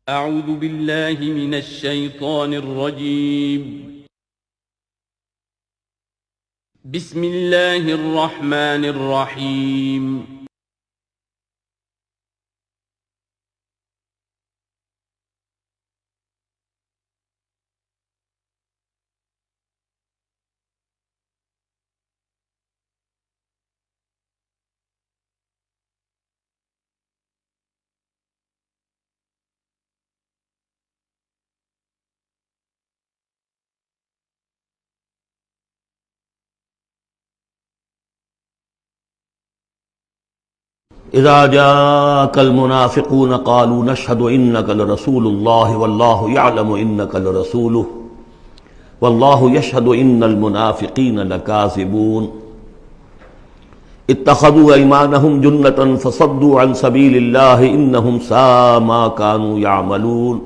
اعوذ باللہ من الشیطان الرجیم بسم اللہ الرحمن الرحیم اذا جاءك المنافقون قالوا نشهد انك لرسول الله والله يعلم انك لرسوله والله يشهد ان المنافقين لكاذبون اتخذوا ايمانهم جنة فصدوا عن سبيل الله انهم ساء ما كانوا يعملون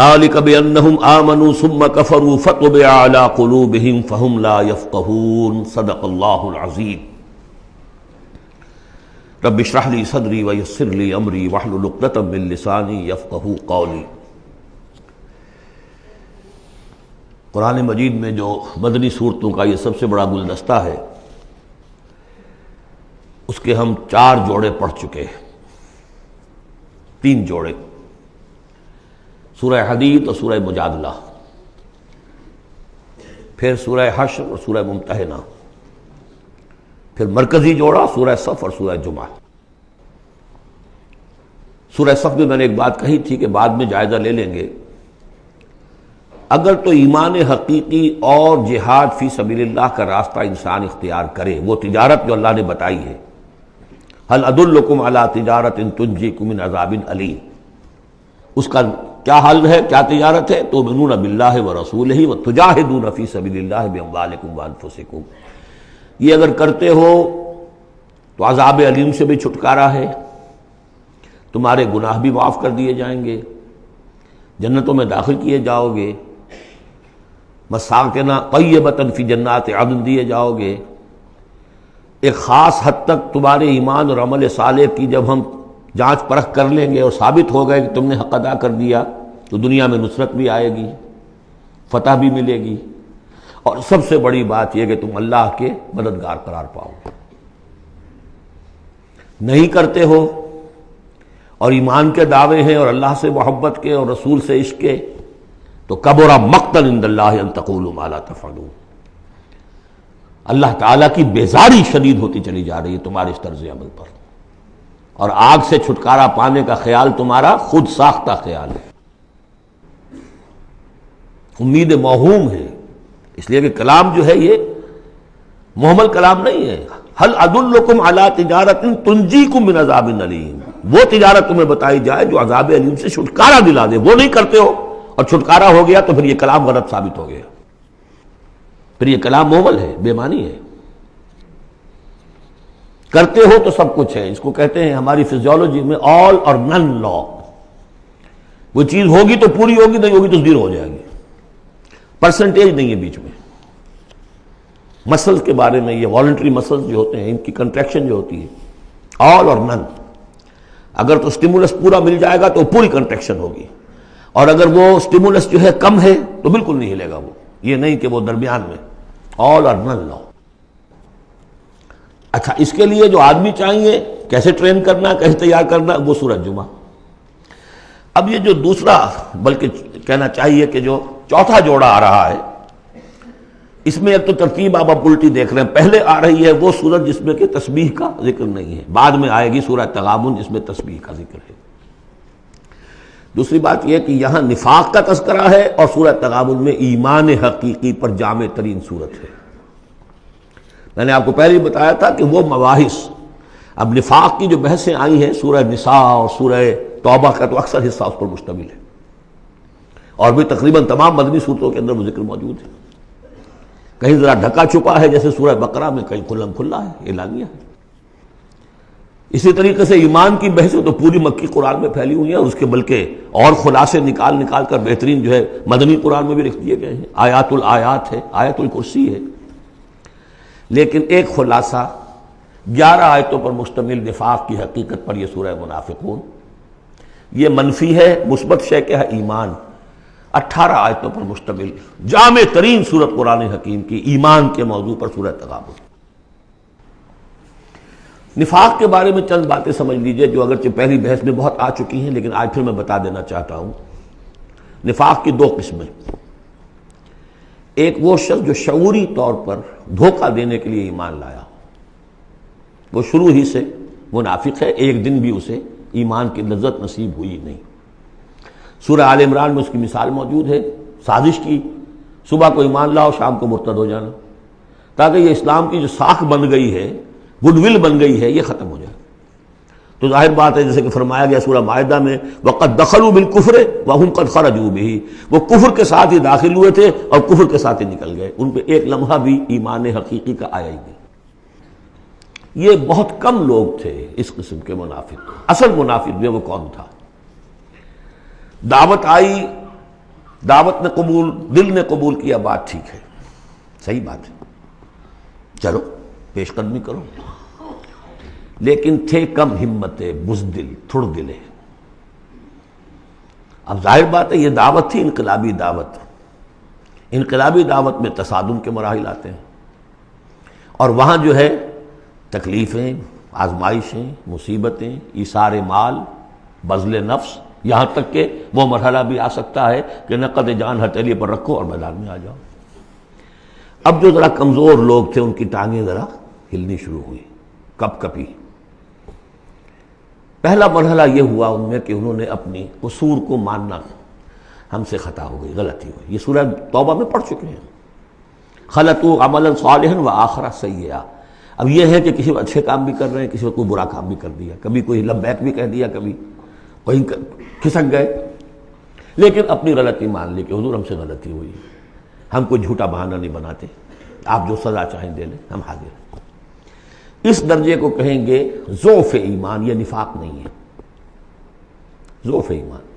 ذلك بانهم امنوا ثم كفروا فطبع على قلوبهم فهم لا يفقهون صدق الله العظيم رب اشرح لي صدري ويسر لي امري واحلل عقدة من لساني يفقهوا قولي۔ قرآن مجید میں جو مدنی صورتوں کا یہ سب سے بڑا گلدستہ ہے، اس کے ہم 4 جوڑے پڑھ چکے ہیں، 3 جوڑے، سورہ حدید اور سورہ مجادلہ، پھر سورہ حشر اور سورہ ممتحنہ، پھر مرکزی جوڑا سورہ صف اور سورہ جمعہ۔ سورہ صف میں نے ایک بات کہی تھی کہ بعد میں جائزہ لے لیں گے، اگر تو ایمان حقیقی اور جہاد فی سبیل اللہ کا راستہ انسان اختیار کرے، وہ تجارت جو اللہ نے بتائی ہے، هل ادلکم علی تجارت تنجیکم من عذاب علیم، اس کا کیا حل ہے، کیا تجارت ہے؟ تؤمنون باللہ ورسولہ وتجاہدون فی سبیل اللہ باموالکم وانفسکم، یہ اگر کرتے ہو تو عذاب علیم سے بھی چھٹکارا ہے، تمہارے گناہ بھی معاف کر دیے جائیں گے، جنتوں میں داخل کیے جاؤ گے، مساکن طیبۃ فی جنات عدن دیے جاؤ گے۔ ایک خاص حد تک تمہارے ایمان اور عمل صالح کی جب ہم جانچ پرکھ کر لیں گے اور ثابت ہو گئے کہ تم نے حق ادا کر دیا، تو دنیا میں نصرت بھی آئے گی، فتح بھی ملے گی، اور سب سے بڑی بات یہ کہ تم اللہ کے مددگار قرار پاؤ گے۔ نہیں کرتے ہو اور ایمان کے دعوے ہیں اور اللہ سے محبت کے اور رسول سے عشق کے، تو کبر مقتا عند اللہ ان تقولوا ما لا تفعلون، اللہ تعالیٰ کی بیزاری شدید ہوتی چلی جا رہی ہے تمہارے اس طرز عمل پر، اور آگ سے چھٹکارا پانے کا خیال تمہارا خود ساختہ خیال ہے، امید موہوم ہے، اس لیے کہ کلام جو ہے یہ محمل کلام نہیں ہے۔ هل ادلکم علی تجارت تنجیکم من عذاب علیم، وہ تجارت تمہیں بتائی جائے جو عذاب علیم سے چھٹکارا دلا دے، وہ نہیں کرتے ہو اور چھٹکارا ہو گیا تو پھر یہ کلام غلط ثابت ہو گیا، پھر یہ کلام محمل ہے، بے معنی ہے۔ کرتے ہو تو سب کچھ ہے، اس کو کہتے ہیں ہماری فزیولوجی میں آل اور نن لا، وہ چیز ہوگی تو پوری ہوگی، نہیں ہوگی تو زیرو ہو جائے گی، پرسنٹیج نہیں ہے بیچ میں۔ مسلز کے بارے میں یہ والنٹری مسلز جو ہوتے ہیں، ان کی کنٹریکشن جو ہوتی ہے آل اور نن، اگر تو سٹیمولس پورا مل جائے گا تو پوری کنٹریکشن ہوگی، اور اگر وہ سٹیمولس جو ہے کم ہے تو بالکل نہیں ہلے گا وہ، یہ نہیں کہ وہ درمیان میں آل اور نن لا۔ اچھا، اس کے لیے جو آدمی چاہیے کیسے ٹرین کرنا، کیسے تیار کرنا، وہ سورۃ جمعہ۔ اب یہ جو دوسرا، بلکہ کہنا چاہیے کہ جو چوتھا جوڑا آ رہا ہے، اس میں ایک تو ترتیب آپ الٹی دیکھ رہے ہیں، پہلے آ رہی ہے وہ سورت جس میں کہ تسبیح کا ذکر نہیں ہے، بعد میں آئے گی سورہ تغابن جس میں تسبیح کا ذکر ہے۔ دوسری بات یہ کہ یہاں نفاق کا تذکرہ ہے اور سورہ تغابن میں ایمان حقیقی پر جامع ترین سورت ہے۔ میں نے آپ کو پہلے ہی بتایا تھا کہ وہ مباحث، اب نفاق کی جو بحثیں آئی ہیں سورہ نساء اور سورہ توبہ کا تو اکثر حصہ اس پر مشتمل ہے، اور بھی تقریباً تمام مدنی صورتوں کے اندر وہ ذکر موجود ہے، کہیں ذرا ڈھکا چھپا ہے جیسے سورہ بقرہ میں، کہیں کھلم کھلا ہے، اعلانیہ ہے۔ اسی طریقے سے ایمان کی بحثیں تو پوری مکی قرآن میں پھیلی ہوئی ہیں، اور اس کے بلکہ اور خلاصے نکال کر بہترین جو ہے مدنی قرآن میں بھی لکھ دیے گئے ہیں، آیات الآیات ہے، آیت الکرسی ہے۔ لیکن ایک خلاصہ 11 آیتوں پر مشتمل نفاق کی حقیقت پر یہ سورہ منافقون، یہ منفی ہے، مثبت شے کیا ہے؟ ایمان۔ 18 آیتوں پر مشتمل جامع ترین سورت قرآن حکیم کی ایمان کے موضوع پر سورہ تغابن۔ نفاق کے بارے میں چند باتیں سمجھ لیجئے جو اگرچہ پہلی بحث میں بہت آ چکی ہیں، لیکن آج پھر میں بتا دینا چاہتا ہوں۔ نفاق کی دو قسمیں، ایک وہ شخص جو شعوری طور پر دھوکہ دینے کے لیے ایمان لایا، وہ شروع ہی سے منافق ہے، ایک دن بھی اسے ایمان کی لذت نصیب ہوئی نہیں۔ سورہ آل عمران میں اس کی مثال موجود ہے، سازش کی، صبح کو ایمان لاؤ شام کو مرتد ہو جانا، تاکہ یہ اسلام کی جو ساکھ بن گئی ہے، گڈ ول بن گئی ہے، یہ ختم ہو جائے۔ تو ظاہر بات ہے جیسے کہ فرمایا گیا سورہ مائدہ میں وَقَدْ دَخَلُوا بِالْكُفْرِ وَهُمْ قَدْ خَرَجُوا بِهِ، وہ کفر کے ساتھ ہی داخل ہوئے تھے اور کفر کے ساتھ ہی نکل گئے، ان پہ ایک لمحہ بھی ایمان حقیقی کا آیا ہی نہیں۔ یہ بہت کم لوگ تھے اس قسم کے منافق۔ اصل منافق جو وہ کون تھا؟ دعوت آئی، دعوت نے قبول، دل نے قبول کیا، بات ٹھیک ہے، صحیح بات ہے، چلو پیش قدمی کرو، لیکن تھے کم ہمتیں، بزدل، تھڑ دلے۔ اب ظاہر بات ہے یہ دعوت تھی انقلابی دعوت، انقلابی دعوت میں تصادم کے مراحل آتے ہیں، اور وہاں جو ہے تکلیفیں، آزمائشیں، مصیبتیں، ایثار مال، بذل نفس، یہاں تک کہ وہ مرحلہ بھی آ سکتا ہے کہ نقد جان ہتھیلی پر رکھو اور میدان میں آ جاؤ۔ اب جو ذرا کمزور لوگ تھے ان کی ٹانگیں ذرا ہلنی شروع ہوئی، کپ کپی۔ پہلا مرحلہ یہ ہوا ان میں کہ انہوں نے اپنی قصور کو ماننا، ہم سے خطا ہو گئی، غلطی ہوئی۔ یہ سورہ توبہ میں پڑھ چکے ہیں، خلطوا عملا صالحا وآخر سیئا۔ اب یہ ہے کہ کسی وقت اچھے کام بھی کر رہے ہیں، کسی وقت کوئی برا کام بھی کر دیا، کبھی کوئی لبیک بھی کہہ دیا، کبھی کہیں کھسک گئے، لیکن اپنی غلطی مان لی کہ حضور ہم سے غلطی ہوئی، ہم کوئی جھوٹا بہانہ نہیں بناتے، آپ جو سزا چاہیں دے لیں، ہم حاضر ہیں۔ اس درجے کو کہیں گے ضعف ایمان، یہ نفاق نہیں ہے، ضعف ایمان۔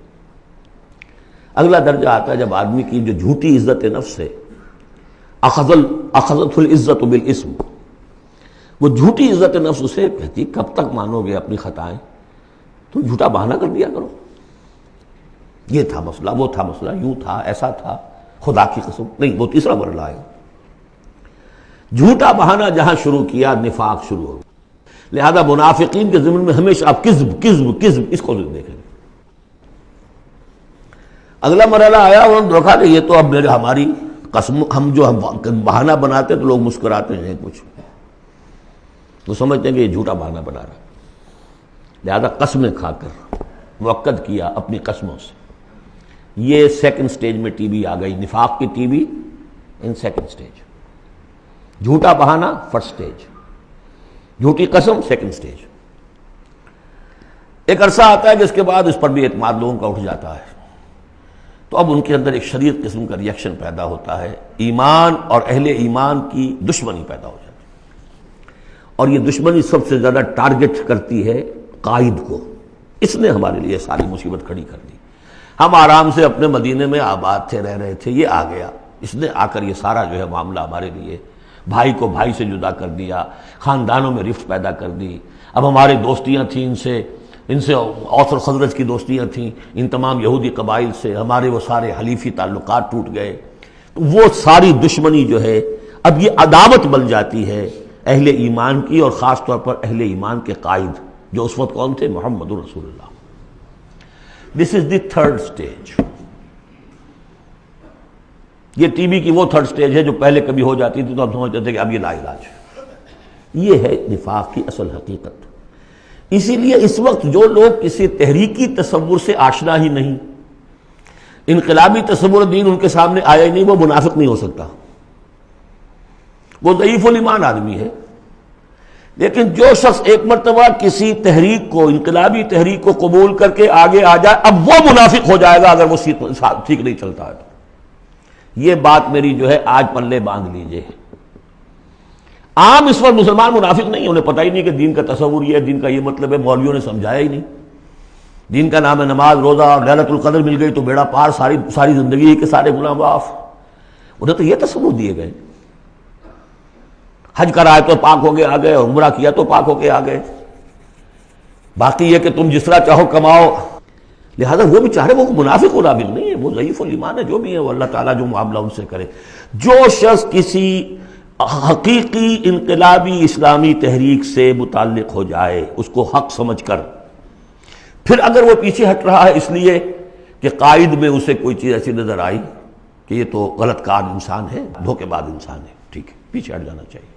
اگلا درجہ آتا ہے جب آدمی کی جو جھوٹی عزت نفس ہے، اخذت العزت بالاسم، وہ جھوٹی عزت نفس اسے کہتی کب تک مانو گے اپنی خطائیں، تو جھوٹا بہانہ کر دیا کرو، یہ تھا مسئلہ، وہ تھا مسئلہ، یوں تھا، ایسا تھا، خدا کی قسم نہیں، وہ تیسرا مرحلہ ہے۔ جھوٹا بہانہ جہاں شروع کیا نفاق شروع ہو، لہذا منافقین کے ضمن میں ہمیشہ آپ کذب کذب کذب اس کو دیکھیں گے۔ اگلا مرحلہ آیا، انہوں نے دیکھا کہ یہ تو اب ہماری قسم، ہم جو بہانہ بناتے ہیں تو لوگ مسکراتے ہیں، کچھ وہ سمجھتے ہیں کہ یہ جھوٹا بہانہ بنا رہا ہے، لہذا قسمیں کھا کر موقد کیا اپنی قسموں سے۔ یہ سیکنڈ سٹیج میں ٹی بی آ گئی، نفاق کی T B in second stage, جھوٹا بہانہ فرسٹ سٹیج، جھوٹی قسم سیکنڈ سٹیج۔ ایک عرصہ آتا ہے کہ اس کے بعد اس پر بھی اعتماد لوگوں کا اٹھ جاتا ہے، تو اب ان کے اندر ایک شدید قسم کا ریئیکشن پیدا ہوتا ہے، ایمان اور اہل ایمان کی دشمنی پیدا ہو جاتی ہے، اور یہ دشمنی سب سے زیادہ ٹارگٹ کرتی ہے قائد کو۔ اس نے ہمارے لیے ساری مصیبت کھڑی کر دی، ہم آرام سے اپنے مدینے میں آباد تھے، رہ رہے تھے، یہ آ گیا، اس نے آ کر یہ سارا جو ہے معاملہ ہمارے لیے، بھائی کو بھائی سے جدا کر دیا، خاندانوں میں رفت پیدا کر دی۔ اب ہماری دوستیاں تھیں ان سے اوس اور خزرج کی دوستیاں تھیں، ان تمام یہودی قبائل سے ہمارے وہ سارے حلیفی تعلقات ٹوٹ گئے، وہ ساری دشمنی جو ہے اب یہ عداوت بن جاتی ہے اہل ایمان کی، اور خاص طور پر اہل ایمان کے قائد جو اس وقت کون تھے؟ محمد رسول اللہ۔ دس از دی تھرڈ سٹیج۔ یہ ٹی بی کی وہ تھرڈ سٹیج ہے جو پہلے کبھی ہو جاتی تھی تو ہم سمجھتے تھے کہ اب یہ لا علاج ہے۔ یہ ہے نفاق کی اصل حقیقت۔ اسی لیے اس وقت جو لوگ کسی تحریکی تصور سے آشنا ہی نہیں، انقلابی تصور دین ان کے سامنے آیا ہی نہیں، وہ منافق نہیں ہو سکتا، وہ ضعیف الایمان آدمی ہے۔ لیکن جو شخص ایک مرتبہ کسی تحریک کو، انقلابی تحریک کو قبول کر کے آگے آ جائے، اب وہ منافق ہو جائے گا اگر وہ ٹھیک نہیں چلتا ہے تو۔ یہ بات میری جو ہے آج پلے باندھ لیجئے۔ عام اس وقت مسلمان منافق نہیں، انہیں پتہ ہی نہیں کہ دین کا تصور یہ ہے، دین کا یہ مطلب ہے، مولویوں نے سمجھایا ہی نہیں۔ دین کا نام ہے نماز، روزہ، اور لیلۃ القدر مل گئی تو بیڑا پار، ساری زندگی کے سارے گناہ معاف۔ انہیں تو یہ تصور دیے گئے، حج کرائے تو پاک ہو کے آ گئے، اور عمرہ کیا تو پاک ہو کے آ گئے، باقی یہ کہ تم جس طرح چاہو کماؤ۔ لہذا وہ بیچارے وہ منافق نہیں ہے، وہ ضعیف الایمان ہے، جو بھی ہے وہ اللہ تعالیٰ جو معاملہ ان سے کرے۔ جو شخص کسی حقیقی انقلابی اسلامی تحریک سے متعلق ہو جائے اس کو حق سمجھ کر، پھر اگر وہ پیچھے ہٹ رہا ہے اس لیے کہ قائد میں اسے کوئی چیز ایسی نظر آئی کہ یہ تو غلط کار انسان ہے، دھوکے باز انسان ہے، ٹھیک ہے، پیچھے ہٹ جانا چاہیے۔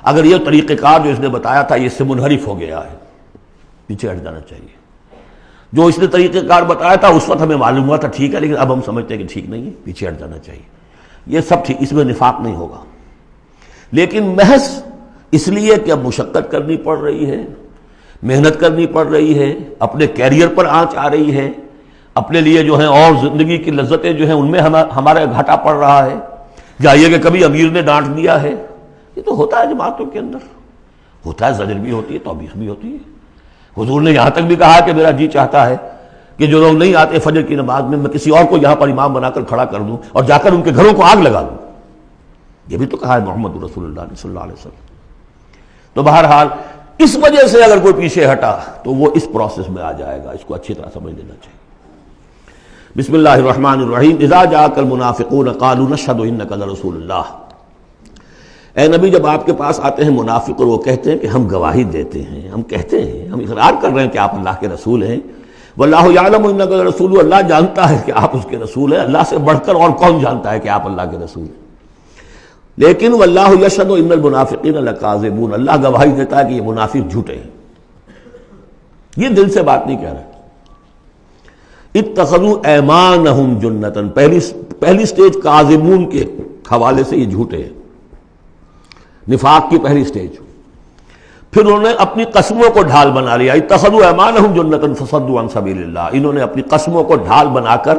اگر یہ طریقہ کار جو اس نے بتایا تھا یہ اس سے منحرف ہو گیا ہے، پیچھے ہٹ جانا چاہیے۔ جو اس نے طریقہ کار بتایا تھا اس وقت ہمیں معلوم ہوا تھا ٹھیک ہے، لیکن اب ہم سمجھتے ہیں کہ ٹھیک نہیں ہے، پیچھے ہٹ جانا چاہیے۔ یہ سب ٹھیک، اس میں نفاق نہیں ہوگا، لیکن محض اس لیے کہ اب مشقت کرنی پڑ رہی ہے، محنت کرنی پڑ رہی ہے، اپنے کیریئر پر آنچ آ رہی ہے، اپنے لیے جو ہیں اور زندگی کی لذتیں جو ہیں ان میں ہمارا گھاٹا پڑ رہا ہے، یا یہ کہ کبھی امیر نے ڈانٹ دیا ہے، یہ تو ہوتا ہے جماعتوں کے اندر، ہوتا ہے، زجر بھی ہوتی ہے، توبیخ بھی ہوتی ہے۔ حضور نے یہاں تک بھی کہا کہ میرا جی چاہتا ہے کہ جو لوگ نہیں آتے فجر کی نماز میں کسی اور کو یہاں پر امام بنا کر کھڑا کر دوں اور جا کر ان کے گھروں کو آگ لگا دوں، یہ بھی تو کہا ہے محمد رسول اللہ صلی اللہ علیہ وسلم۔ تو بہرحال اس وجہ سے اگر کوئی پیچھے ہٹا تو وہ اس پروسیس میں آ جائے گا، اس کو اچھی طرح سمجھ لینا چاہیے۔ بسم اللہ الرحمن الرحیم۔ اذا جاءک المنافقون قالوا نشهد انک لرسول اللہ۔ اے نبی جب آپ کے پاس آتے ہیں منافق اور وہ کہتے ہیں کہ ہم گواہی دیتے ہیں، ہم کہتے ہیں، ہم اقرار کر رہے ہیں کہ آپ اللہ کے رسول ہیں، واللہ یعلم انک لرسول، اللہ جانتا ہے کہ آپ اس کے رسول ہیں، اللہ سے بڑھ کر اور کون جانتا ہے کہ آپ اللہ کے رسول ہیں، لیکن واللہ یشہد ان المنافقین لکاذبون، اللہ گواہی دیتا ہے کہ یہ منافق جھوٹے ہیں، یہ دل سے بات نہیں کہہ رہے۔ اتخذوا ایمانہم جنۃ، پہلی سٹیج کاذبون کے حوالے سے یہ جھوٹے ہیں، نفاق کی پہلی سٹیج۔ پھر انہوں نے اپنی قسموں کو ڈھال بنا لیا، اتخذوا ایمانہم جنۃ فصدوا عن سبیل اللہ، انہوں نے اپنی قسموں کو ڈھال بنا کر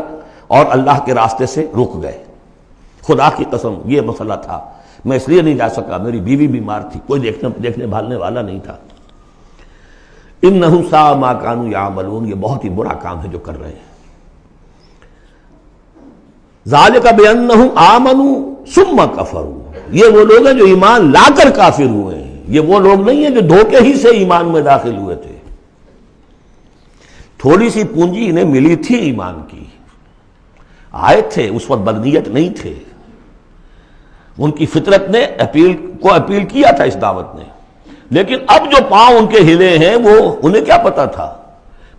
اور اللہ کے راستے سے رک گئے۔ خدا کی قسم یہ مسئلہ تھا، میں اس لیے نہیں جا سکا، میری بیوی بیمار تھی، کوئی دیکھنے بھالنے والا نہیں تھا۔ انہم ساء ما کانوا یعملون، یہ بہت ہی برا کام ہے جو کر رہے ہیں۔ ذالک بانہم آمنوا ثم کفروا، یہ وہ لوگ ہیں جو ایمان لا کر کافر ہوئے ہیں، یہ وہ لوگ نہیں ہیں جو دھوکے ہی سے ایمان میں داخل ہوئے تھے۔ تھوڑی سی پونجی انہیں ملی تھی ایمان کی، آئے تھے، اس وقت بدنیت نہیں تھے، ان کی فطرت نے اپیل کیا تھا اس دعوت نے، لیکن اب جو پاؤں ان کے ہلے ہیں وہ انہیں کیا پتا تھا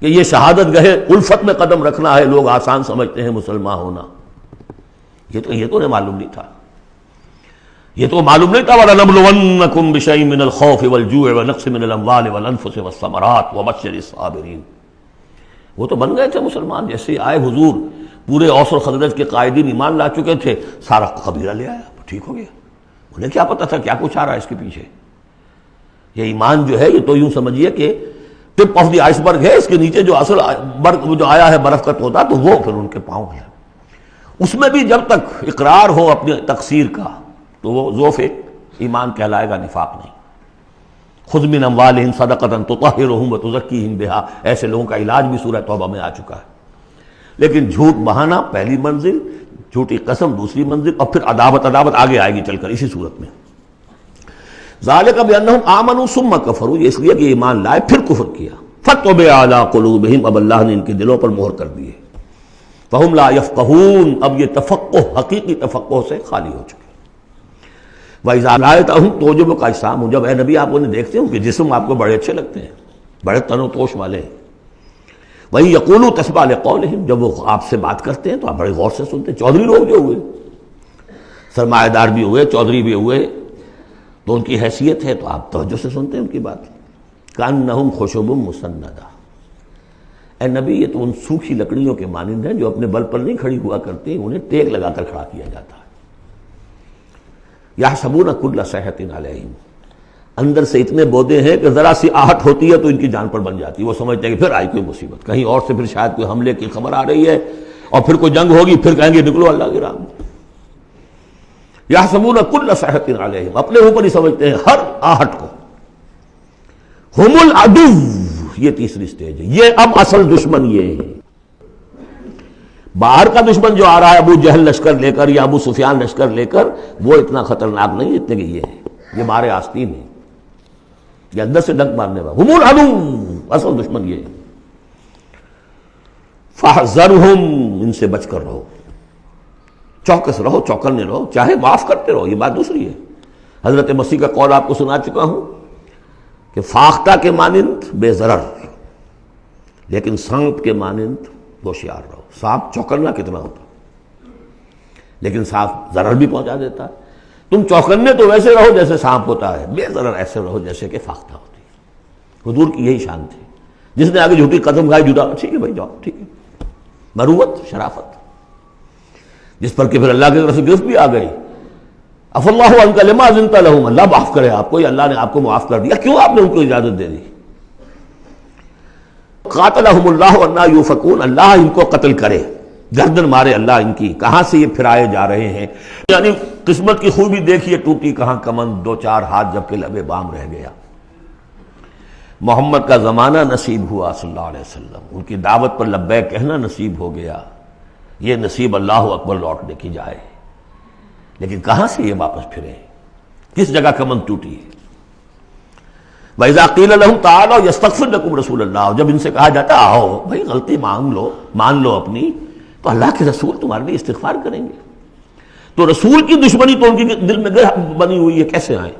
کہ یہ شہادت گاہ الفت میں قدم رکھنا ہے، لوگ آسان سمجھتے ہیں مسلمان ہونا، یہ تو انہیں معلوم نہیں تھا، یہ تو معلوم نہیں تھا۔ وَلَنَبْلُوَنَّكُمْ بِشَيْءٍ مِّنَ الْخَوْفِ وَالْجُوعِ وَنَقْصٍ مِّنَ الْأَمْوَالِ وَالْأَنفُسِ وَالثَّمَرَاتِ وَبَشِّرِ الصَّابِرِينَ، وہ تو بن گئے تھے مسلمان، جیسے آئے حضور، پورے اوس اور خزرج کے قائدین ایمان لا چکے تھے، سارا قبیلہ لے آیا، ٹھیک ہو گیا، انہیں کیا پتا تھا کیا کچھ آ رہا ہے اس کے پیچھے۔ یہ ایمان جو ہے یہ تو یوں سمجھیے کہ ٹپ آف دی آئس برگ ہے، اس کے نیچے جو اصل برگ جو آیا ہے برف کا تودا، تو وہ پھر ان کے پاؤں ہے۔ اس میں بھی جب تک اقرار ہو اپنے تقصیر کا تو وہ ضعف ایمان کہلائے گا، نفاق نہیں۔ خذ من اموالہم صدقۃ تطہرہم وتزکیہم بہا، ایسے لوگوں کا علاج بھی سورہ توبہ میں آ چکا ہے۔ لیکن جھوٹ بہانا پہلی منزل، جھوٹی قسم دوسری منزل، اور پھر عداوت آگے آئے گی چل کر اسی صورت میں۔ ذالک بانہم آمنوا ثم کفروا، یہ اس لیے کہ ایمان لائے پھر کفر کیا۔ فطبع علی قلوبہم، اب اللہ نے ان کے دلوں پر مہر کر دی ہے۔ فہم لا یفقہون، اب یہ تفقہ حقیقی تفقہ سے خالی ہو چکے۔ وَإِذَا رَأَيْتَهُمْ تُعْجِبُكَ أَجْسَامُهُمْ، جب اے نبی آپ انہیں دیکھتے ہو کہ جسم آپ کو بڑے اچھے لگتے ہیں، بڑے تن و توش والے ہیں۔ وَإِن يَقُولُوا تَسْمَعْ لِقَوْلِهِمْ، جب وہ آپ سے بات کرتے ہیں تو آپ بڑے غور سے سنتے ہیں۔ چودھری لوگ جو ہوئے، سرمایہ دار بھی ہوئے، چودھری بھی ہوئے، تو ان کی حیثیت ہے تو آپ توجہ سے سنتے ہیں ان کی بات۔ کأنہم خشب مسندہ، اے نبی یہ تو ان سوکھی لکڑیوں کے مانند ہیں جو اپنے بل پر نہیں کھڑی ہوا کرتی، انہیں ٹیک لگا کر کھڑا کیا جاتا ہے۔ یحسبون کل صیحۃ علیہم، اندر سے اتنے بودے ہیں کہ ذرا سی آہٹ ہوتی ہے تو ان کی جان پر بن جاتی ہے، وہ سمجھتے ہیں کہ پھر آئی کوئی مصیبت، کہیں اور سے پھر شاید کوئی حملے کی خبر آ رہی ہے اور پھر کوئی جنگ ہوگی، پھر کہیں گے نکلو اللہ کی راہ میں۔ یحسبون کل صیحۃ علیہم، اپنے اوپر ہی سمجھتے ہیں ہر آہٹ کو۔ ہم العدو، یہ تیسری سٹیج ہے، یہ اب اصل دشمن یہ ہے۔ باہر کا دشمن جو آ رہا ہے ابو جہل لشکر لے کر یا ابو سفیان لشکر لے کر، وہ اتنا خطرناک نہیں جتنے کہ یہ ہے، یہ مارے آستین ہے، یہ اندر سے ڈنک مارنے والا۔ ہم العدو، اصل دشمن یہ ہے۔ فاحذرہم، ان سے بچ کر رہو، چوکس رہو، چوکنے رہو، چاہے معاف کرتے رہو، یہ بات دوسری ہے۔ حضرت مسیح کا قول آپ کو سنا چکا ہوں کہ فاختہ کے مانند بے ضرر، لیکن سانپ کے مانند ہوشیار رہو۔ سانپ چوکنا کتنا ہوتا، لیکن سانپ ضرر بھی پہنچا دیتا ہے۔ تم چوکنے تو ویسے رہو جیسے سانپ ہوتا ہے، بے ضرر ایسے رہو جیسے کہ فاختہ ہوتی ہے۔ حضور کی یہی شان تھی۔ جس نے آگے جھوٹی قدم کھائی، جدا، ٹھیک ہے بھائی جاؤ، ٹھیک ہے، مروت، شرافت، جس پر کہ پھر اللہ کی طرف سے گرفت بھی آ گئی۔ عفا اللہ عنک لما اذنت لہم، اللہ معاف کرے آپ کو، یا اللہ نے آپ کو معاف کر دیا، کیوں آپ نے ان کو اجازت دے دی؟ قاتلہم اللہ انا یوفکون، اللہ ان کو قتل کرے، گردن مارے اللہ ان کی، کہاں سے یہ پھرائے جا رہے ہیں۔ یعنی قسمت کی خوبی دیکھیے، ٹوٹی کہاں کمن، دو چار ہاتھ جب کہ لبے بام رہ گیا۔ محمد کا زمانہ نصیب ہوا صلی اللہ علیہ وسلم، ان کی دعوت پر لبیک کہنا نصیب ہو گیا، یہ نصیب اللہ اکبر لوٹنے کی جائے، لیکن کہاں سے یہ واپس پھرے، کس جگہ کمن ٹوٹی ہے۔ وَإِذَا قِيلَ لَهُمْ تَعَالَوْا يَسْتَغْفِرْ لَكُمْ رَسُولُ اللَّهُ، جب ان سے کہا جاتا آؤ بھائی غلطی مان لو اپنی، تو اللہ کے رسول تمہارے لیے استغفار کریں گے۔ تو رسول کی دشمنی تو ان کے دل میں گرہ بنی ہوئی ہے، کیسے آئیں؟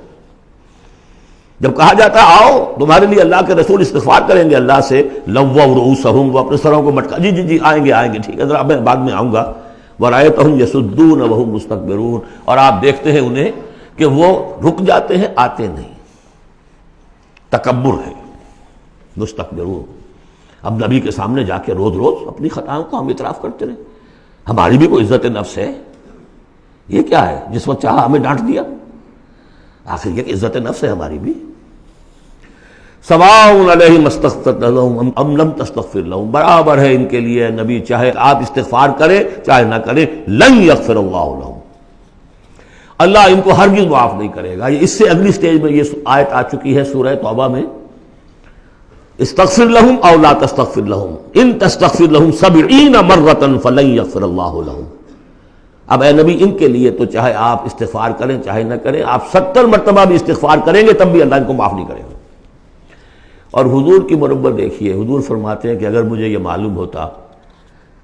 جب کہا جاتا آؤ تمہارے لیے اللہ کے رسول استغفار کریں گے اللہ سے، لَوَّوْا رُؤُوسَهُمْ، وہ اپنے سروں کو مٹکا، جی آئیں گے ٹھیک ہے، ذرا میں بعد میں آؤں گا۔ وَرَأَيْتَهُمْ يَصُدُّونَ وَهُمْ مُسْتَكْبِرُونَ، اور آپ دیکھتے ہیں انہیں کہ وہ رک جاتے ہیں، آتے نہیں، تکبر ہے، مستکبرون۔ اب نبی کے سامنے جا کے روز اپنی خطاؤں کو ہم اعتراف کرتے رہے، ہماری بھی کوئی عزت نفس ہے، یہ کیا ہے جس وقت چاہا ہمیں ڈانٹ دیا؟ آخر یہ کہ عزت نفس ہے ہماری بھی۔ سواء علیہم استغفرت لہم ام لم تستغفر لہم، برابر ہے ان کے لیے نبی، چاہے آپ استغفار کریں چاہے نہ کریں، لن یغفر اللہ لہم، اللہ ان کو ہرگز معاف نہیں کرے گا۔ اس سے اگلی سٹیج میں یہ آیت آ چکی ہے سورہ توبہ میں، استغفر لہم او لا تستغفر لہم ان تستغفر لہم 70 مرۃ فلن یغفر اللہ لہم۔ اب اے نبی ان کے لیے تو چاہے آپ استغفار کریں چاہے نہ کریں، آپ 70 مرتبہ بھی استغفار کریں گے تب بھی اللہ ان کو معاف نہیں کرے گا۔ اور حضور کی مربت دیکھیے، حضور فرماتے ہیں کہ اگر مجھے یہ معلوم ہوتا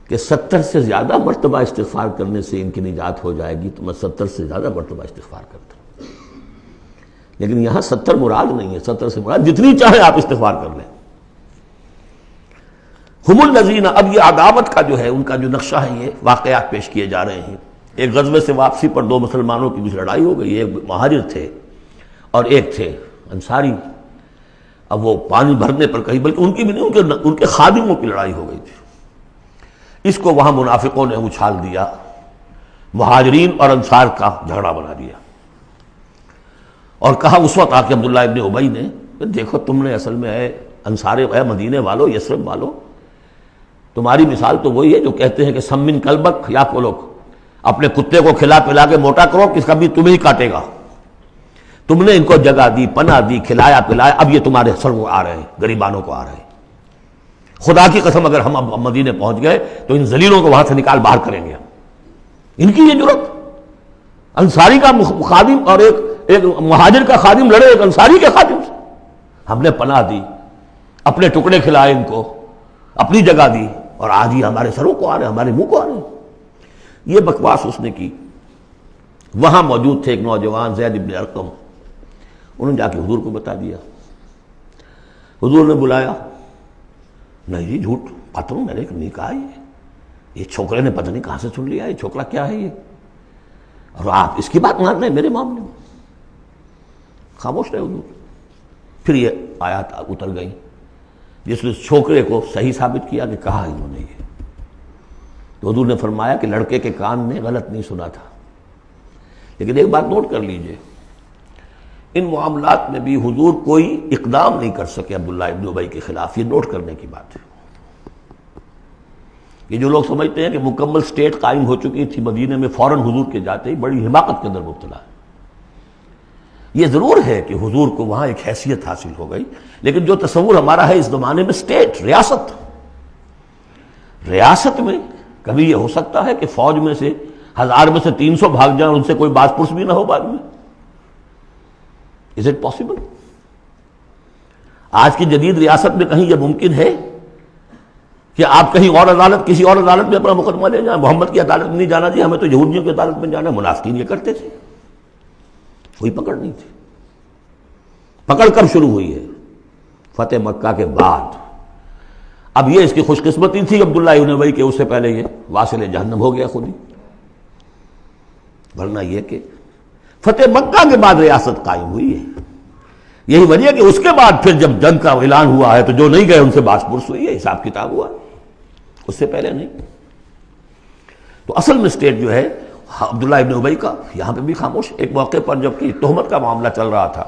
کہ 70 سے زیادہ مرتبہ استغفار کرنے سے ان کی نجات ہو جائے گی تو میں 70 سے زیادہ مرتبہ استغفار کرتا، لیکن یہاں 70 مراد نہیں ہے، 70 سے مراد جتنی چاہے آپ استغفار کر لیں۔ ہم الذین، اب یہ عداوت کا جو ہے ان کا جو نقشہ ہے، یہ واقعات پیش کیے جا رہے ہیں۔ ایک غزوے سے واپسی پر دو مسلمانوں کی کچھ لڑائی ہو گئی، ایک مہاجر تھے اور ایک تھے انصاری۔ اب وہ پانی بھرنے پر کہیں، بلکہ ان کی بھی نہیں، ان کے خادموں کی لڑائی ہو گئی تھی۔ اس کو وہاں منافقوں نے اچھال دیا، مہاجرین اور انصار کا جھگڑا بنا دیا، اور کہا اس وقت آ کے عبداللہ ابن ابی نے، دیکھو تم نے اصل میں اے انصار، اے مدینے والو، یثرب والو، تمہاری مثال تو وہی ہے جو کہتے ہیں کہ سمن کلبک یا کولوک، اپنے کتے کو کھلا پلا کے موٹا کرو کہ کبھی تمہیں ہی کاٹے گا۔ تم نے ان کو جگہ دی، پناہ دی، کھلایا پلایا، اب یہ تمہارے سر کو آ رہے ہیں، غریبانوں کو آ رہے ہیں۔ خدا کی قسم اگر ہم اب مدینے پہنچ گئے تو ان ذلیلوں کو وہاں سے نکال باہر کریں گے۔ ان کی یہ جرت، انصاری کا خادم اور ایک مہاجر کا خادم لڑے ایک انصاری کے خادم سے، ہم نے پناہ دی، اپنے ٹکڑے کھلائے ان کو، اپنی جگہ دی، اور آج یہ ہمارے سروں کو آ رہے ہیں، ہمارے منہ کو آ رہے ہیں۔ یہ بکواس اس نے کی۔ وہاں موجود تھے ایک نوجوان زید بن ارقم، انہوں نے جا کے حضور کو بتا دیا۔ حضور نے بلایا، نہیں جی جھوٹ پتہ میں نے نہیں کہا، یہ چھوکرے نے پتہ نہیں کہاں سے سن لیا، یہ چھوکرا کیا ہے یہ، اور آپ اس کی بات مان رہے ہیں میرے معاملے میں؟ خاموش رہے حضور۔ پھر یہ آیات اتر گئیں جس نے چھوکرے کو صحیح ثابت کیا کہ کہا انہوں نے یہ۔ تو حضور نے فرمایا کہ لڑکے کے کان نے غلط نہیں سنا تھا، لیکن ایک بات نوٹ کر لیجئے، ان معاملات میں بھی حضور کوئی اقدام نہیں کر سکے عبداللہ ابن ابی کے خلاف، یہ نوٹ کرنے کی بات ہے۔ یہ جو لوگ سمجھتے ہیں کہ مکمل سٹیٹ قائم ہو چکی تھی مدینے میں، فوراً حضور کے جاتے ہی بڑی حماقت کے اندر مبتلا ہے۔ یہ ضرور ہے کہ حضور کو وہاں ایک حیثیت حاصل ہو گئی، لیکن جو تصور ہمارا ہے اس زمانے میں سٹیٹ، ریاست میں کبھی یہ ہو سکتا ہے کہ فوج میں سے 1000 میں سے 300 بھاگ جائیں، ان سے کوئی باز پرس بھی نہ ہو بعد میں؟ Is it possible؟ آج کی جدید ریاست میں کہیں یہ ممکن ہے کہ آپ کہیں اور عدالت کسی اور عدالت میں اپنا مقدمہ لے جائیں، محمد کی عدالت میں نہیں جانا جی، ہمیں تو یہودیوں کی عدالت میں جانا ہے۔ منافقین یہ کرتے تھے، کوئی پکڑ نہیں تھی۔ پکڑ کب شروع ہوئی ہے؟ فتح مکہ کے بعد۔ اب یہ اس کی خوش قسمتی تھی عبداللہ ابن ابی کہ اس سے پہلے یہ واصل جہنم ہو گیا خود ہی، ورنہ یہ کہ فتح مکہ کے بعد ریاست قائم ہوئی ہے۔ یہی وجہ ہے کہ اس کے بعد پھر جب جنگ کا اعلان ہوا ہے تو جو نہیں گئے ان سے باس پرس ہوئی ہے، حساب کتاب ہوا، اس سے پہلے نہیں۔ تو اصل میں اسٹیٹ جو ہے عبداللہ ابن ابی کا یہاں پہ بھی خاموش۔ ایک موقع پر جب کہ تہمت کا معاملہ چل رہا تھا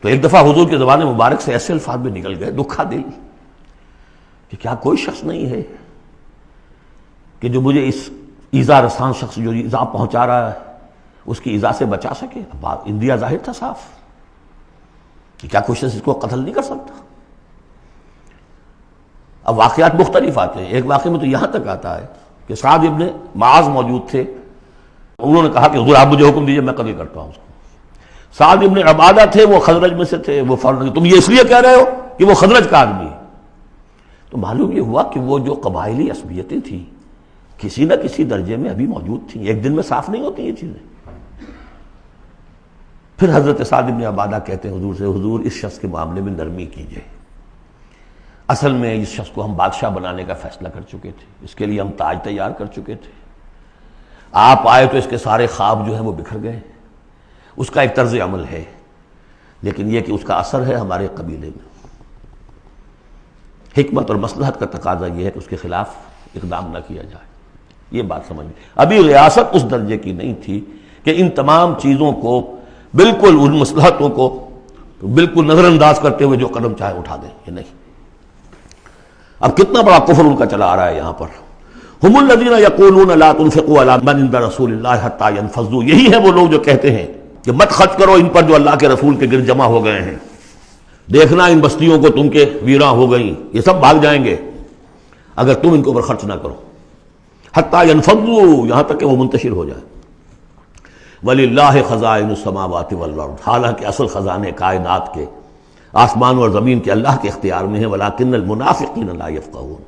تو ایک دفعہ حضور کے زبان مبارک سے ایسے الفاظ میں نکل گئے، دکھا دل، کہ کیا کوئی شخص نہیں ہے کہ جو مجھے اس ایذا رسان شخص جو ایذا پہنچا رہا ہے اس کی ایذا سے بچا سکے۔ اب اندیا ظاہر تھا صاف کہ کیا کوئی شخص اس کو قتل نہیں کر سکتا۔ اب واقعات مختلف آتے ہیں، ایک واقعے میں تو یہاں تک آتا ہے کہ سعد ابن معاذ موجود تھے، انہوں نے کہا کہ حضور آپ مجھے حکم دیجئے میں قتل کرتا ہوں اس کو۔ سعد ابن عبادہ تھے، وہ خزرج میں سے تھے، وہ فوراً تم یہ اس لیے کہہ رہے ہو کہ وہ خزرج کا آدمی ہے۔ تو معلوم یہ ہوا کہ وہ جو قبائلی عصبیتیں تھیں کسی نہ کسی درجے میں ابھی موجود تھیں، ایک دن میں صاف نہیں ہوتی یہ چیزیں۔ پھر حضرت سعد بن عبادہ کہتے ہیں حضور سے، حضور اس شخص کے معاملے میں نرمی کیجئے، اصل میں اس شخص کو ہم بادشاہ بنانے کا فیصلہ کر چکے تھے، اس کے لیے ہم تاج تیار کر چکے تھے، آپ آئے تو اس کے سارے خواب جو ہیں وہ بکھر گئے۔ اس کا ایک طرز عمل ہے لیکن یہ کہ اس کا اثر ہے ہمارے قبیلے میں۔ حکمت اور مصلحت کا تقاضا یہ ہے کہ اس کے خلاف اقدام نہ کیا جائے، یہ بات سمجھ۔ ابھی ریاست اس درجے کی نہیں تھی کہ ان تمام چیزوں کو بالکل، ان مصلحتوں کو بالکل نظر انداز کرتے ہوئے جو قدم چاہے اٹھا دیں، یہ نہیں۔ اب کتنا بڑا کفر ان کا چلا آ رہا ہے یہاں پر۔ ہم الذین یقولون لا تنفقوا علی من عند رسول اللہ حتی ینفضوا، یہی ہے وہ لوگ جو کہتے ہیں کہ مت خرچ کرو ان پر جو اللہ کے رسول کے گرد جمع ہو گئے ہیں، دیکھنا ان بستیوں کو تم کے ویراں ہو گئیں، یہ سب بھاگ جائیں گے اگر تم ان کے اوپر خرچ نہ کرو۔ حتی ینفضوا، یہاں تک کہ وہ منتشر ہو جائے۔ وَلِلَّهِ خَزَائِنُ السَّمَاوَاتِ وَالْأَرْضِ، حالانکہ اصل خزانے کائنات کے آسمان اور زمین کے اللہ کے اختیار میں ہیں۔ وَلَٰكِنَّ الْمُنَافِقِينَ لَا يَفْقَهُونَ،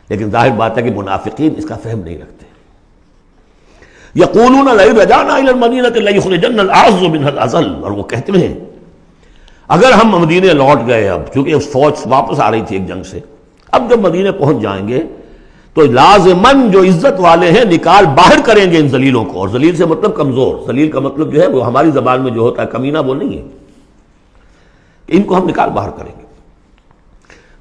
لیکن ظاہر بات ہے کہ منافقین اس کا فہم نہیں رکھتے۔ یقولون لئن رجعنا الى المدینۃ لیخرجن الاعز منها الاذل، اور وہ کہتے ہیں اگر ہم مدینے لوٹ گئے، اب چونکہ فوج واپس آ رہی تھی ایک جنگ سے، اب جب مدینے پہنچ جائیں گے تو لازماً جو عزت والے ہیں نکال باہر کریں گے ان ذلیلوں کو، اور ذلیل سے مطلب کمزور، ذلیل کا مطلب جو ہے وہ ہماری زبان میں جو ہوتا ہے کمینہ، وہ نہیں ہے، ان کو ہم نکال باہر کریں گے۔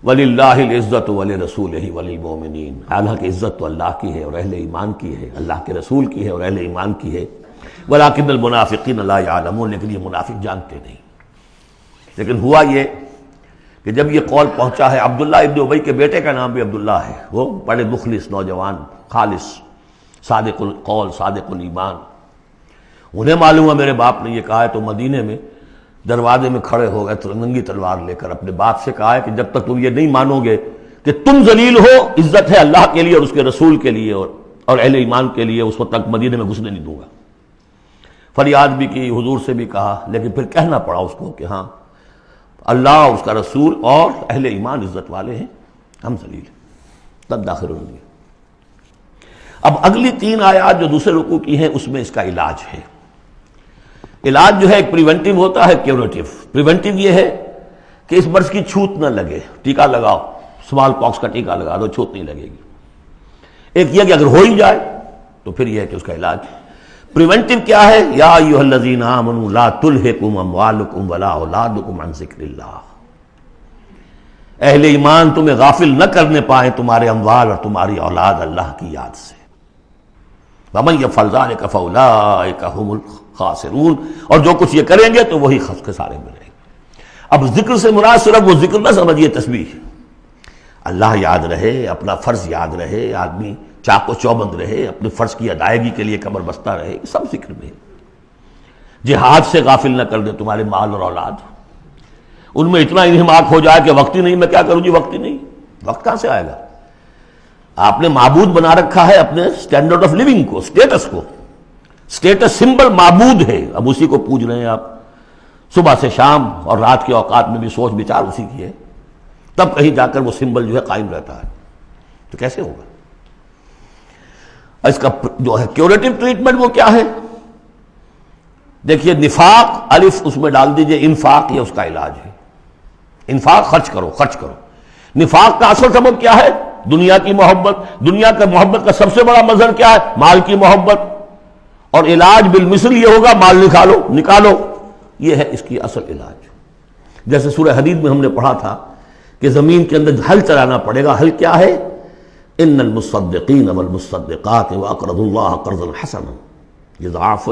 وَلِلَّهِ الْعِزَّةُ وَلِرَسُولِهِ وَلِلْمُؤْمِنِينَ، حالانکہ عزت تو اللہ کی ہے اور اہل ایمان کی ہے، اللہ کے رسول کی ہے اور اہل ایمان کی ہے۔ وَلَٰكِنَّ الْمُنَافِقِينَ لَا يَعْلَمُونَ، لیکن یہ منافق جانتے نہیں۔ لیکن ہوا یہ کہ جب یہ قول پہنچا ہے، عبداللہ ابن ابی کے بیٹے کا نام بھی عبداللہ ہے، وہ بڑے مخلص نوجوان، خالص، صادق القول، صادق الایمان، انہیں معلوم ہے میرے باپ نے یہ کہا ہے، تو مدینے میں دروازے میں کھڑے ہو گئے ننگی تلوار لے کر، اپنے باپ سے کہا ہے کہ جب تک تم یہ نہیں مانو گے کہ تم ذلیل ہو، عزت ہے اللہ کے لیے اور اس کے رسول کے لیے اور اہل ایمان کے لیے، اس وقت تک مدینے میں گھسنے نہیں دوں گا۔ فریاد بھی کی، حضور سے بھی کہا، لیکن پھر کہنا پڑا اس کو کہ ہاں اللہ، اس کا رسول اور اہل ایمان عزت والے ہیں، ہم ذلیل ہیں، تب داخل ہوئے۔ اب اگلی 3 آیات جو دوسرے رکوع کی ہیں اس میں اس کا علاج ہے۔ علاج جو ہے ایک پریونٹیو ہوتا ہے، کیوریٹیو۔ پریونٹیو یہ ہے کہ اس مرض کی چھوت نہ لگے، ٹیکہ لگاؤ، اسمال پاکس کا ٹیکہ لگا دو، چھوت نہیں لگے گی۔ ایک یہ کہ اگر ہو ہی جائے تو پھر یہ ہے کہ اس کا علاج۔ پریونٹیو کیا ہے؟ یا ایھا الذین آمنوا لا تلھکم اموالکم ولا اولادکم عن ذکر اللہ، اہل ایمان تمہیں غافل نہ کرنے پائیں تمہارے اموال اور تمہاری اولاد اللہ کی یاد سے۔ ومن یفعل ذلک فاولئک ھم الخاسرون، اور جو کچھ یہ کریں گے تو وہی خسارے میں رہیں گے۔ اب ذکر سے مراد صرف وہ ذکر نہ سمجھیے تسبیح، اللہ یاد رہے، اپنا فرض یاد رہے، آدمی چاق و چوبند رہے، اپنے فرض کی ادائیگی کے لیے کمر بستہ رہے، یہ سب ذکر میں ہے۔ جہاد سے غافل نہ کر دے تمہارے مال اور اولاد، ان میں اتنا انہماک ہو جائے کہ وقت ہی نہیں، میں کیا کروں جی، وقت ہی نہیں، وقت کہاں سے آئے گا؟ آپ نے معبود بنا رکھا ہے اپنے سٹینڈرڈ آف لیونگ کو، سٹیٹس کو، سٹیٹس سمبل معبود ہے، اب اسی کو پوج رہے ہیں آپ، صبح سے شام اور رات کے اوقات میں بھی سوچ بچار اسی کی ہے۔ تب کہیں جا کر وہ سمبل جو ہے قائم رہتا ہے. تو کیسے ہوگا؟ اس کا جو ہے کیوریٹو ٹریٹمنٹ وہ کیا ہے؟ دیکھیے نفاق الف اس میں ڈال دیجئے، انفاق یہ اس کا علاج ہے. انفاق خرچ کرو خرچ کرو. نفاق کا اصل سبب کیا ہے؟ دنیا کی محبت. دنیا کا محبت کا سب سے بڑا مظہر کیا ہے؟ مال کی محبت. اور علاج بالمثل یہ ہوگا مال نکالو. یہ ہے اس کی اصل علاج. جیسے سورہ حدید میں ہم نے پڑھا تھا کہ زمین کے اندر ہل چلانا پڑے گا. ہل کیا ہے؟ ان المصدقین والمصدقات واقرضوا اللہ قرضا حسنا یضاعف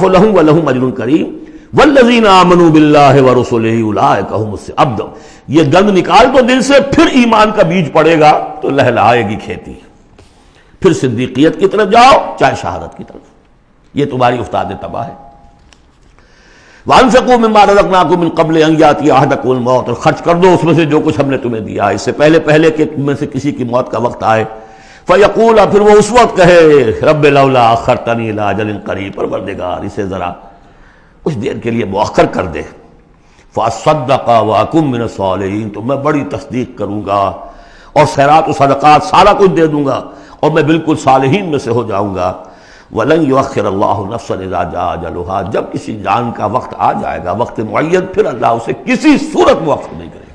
لهم ولهم اجر کریم والذین آمنوا باللہ ورسلہ اولئک هم اب یہ گند نکال دو دل سے، پھر ایمان کا بیج پڑے گا تو لہلائے گی کھیتی. پھر صدیقیت کی طرف جاؤ چاہے شہادت کی طرف. یہ تمہاری افتاد تباہ ہے. وَأَنفِقُوا مِمَّا رَزَقْنَاكُم مِّن قَبْلِ أَن يَأْتِيَ أَحَدَكُمُ الْمَوْتُ، اور خرچ کر دو اس میں سے جو کچھ ہم نے تمہیں دیا ہے اس سے پہلے کہ تم میں سے کسی کی موت کا وقت آئے. فَيَقُولَ، پھر وہ اس وقت کہے رب لولا أَخَّرْتَنِي إِلَىٰ أَجَلٍ قَرِيبٍ، پروردگار اسے ذرا کچھ دیر کے لیے مؤخر کر دے. فَأَصَّدَّقَ وَأَكُن مِّنَ الصَّالِحِينَ، تو میں بڑی تصدیق کروں گا اور خیرات و صدقات سارا کچھ دے دوں گا اور میں بالکل صالحین میں سے ہو جاؤں گا. وَلَن يُؤَخِّرَ اللَّهُ نَفْسًا إِذَا جَاءَ أَجَلُهَا، جب کسی جان کا وقت آ جائے گا، وقت معین، پھر اللہ اسے کسی صورت مؤخر نہیں کرے گا.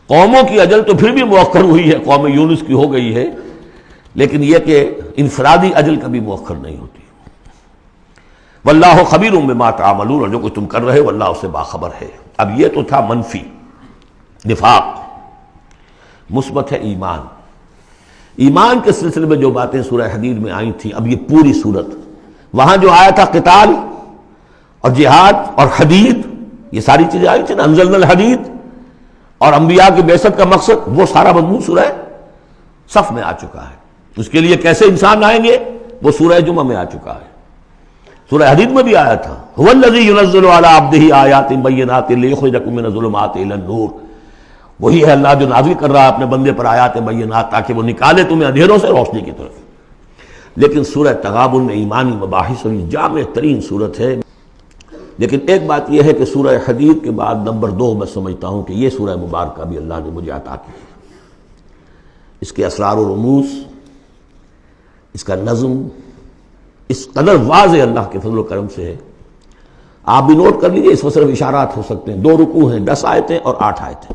قوموں کی اجل تو پھر بھی مؤخر ہوئی ہے، قوم یونس کی ہو گئی ہے، لیکن یہ کہ انفرادی اجل کبھی مؤخر نہیں ہوتی. واللہ خبیر بما تعملون، اور جو کچھ تم کر رہے ہو اللہ اس سے باخبر ہے. اب یہ تو تھا منفی نفاق. مثبت ہے ایمان. ایمان کے سلسلے میں جو باتیں سورہ حدید میں آئی تھیں، اب یہ پوری صورت، وہاں جو آیا تھا قتال اور جہاد اور حدید، یہ ساری چیزیں آئی تھیں نا، انزلنا الحدید، اور انبیاء کی بعثت کا مقصد، وہ سارا مضمون سورہ صف میں آ چکا ہے. اس کے لیے کیسے انسان آئیں گے وہ سورہ جمعہ میں آ چکا ہے. سورہ حدید میں بھی آیا تھا هو الذی ينزل علی عبدہ آیات بینات لیخرجکم من الظلمات الی النور، وہی ہے اللہ جو نازل کر رہا ہے اپنے بندے پر آیات بینات تاکہ وہ نکالے تمہیں اندھیروں سے روشنی کی طرف. لیکن سورہ تغابن میں ایمانی مباحث اور جامع ترین صورت ہے. لیکن ایک بات یہ ہے کہ سورہ حدید کے بعد نمبر 2 میں سمجھتا ہوں کہ یہ سورہ مبارکہ بھی اللہ نے مجھے عطا کی. اس کے اسرار و رموز، اس کا نظم اس قدر واضح اللہ کے فضل و کرم سے ہے. آپ بھی نوٹ کر لیجئے، اس میں صرف اشارات ہو سکتے ہیں. 2 رکوع ہیں، 10 آیتیں اور 8 آیتیں.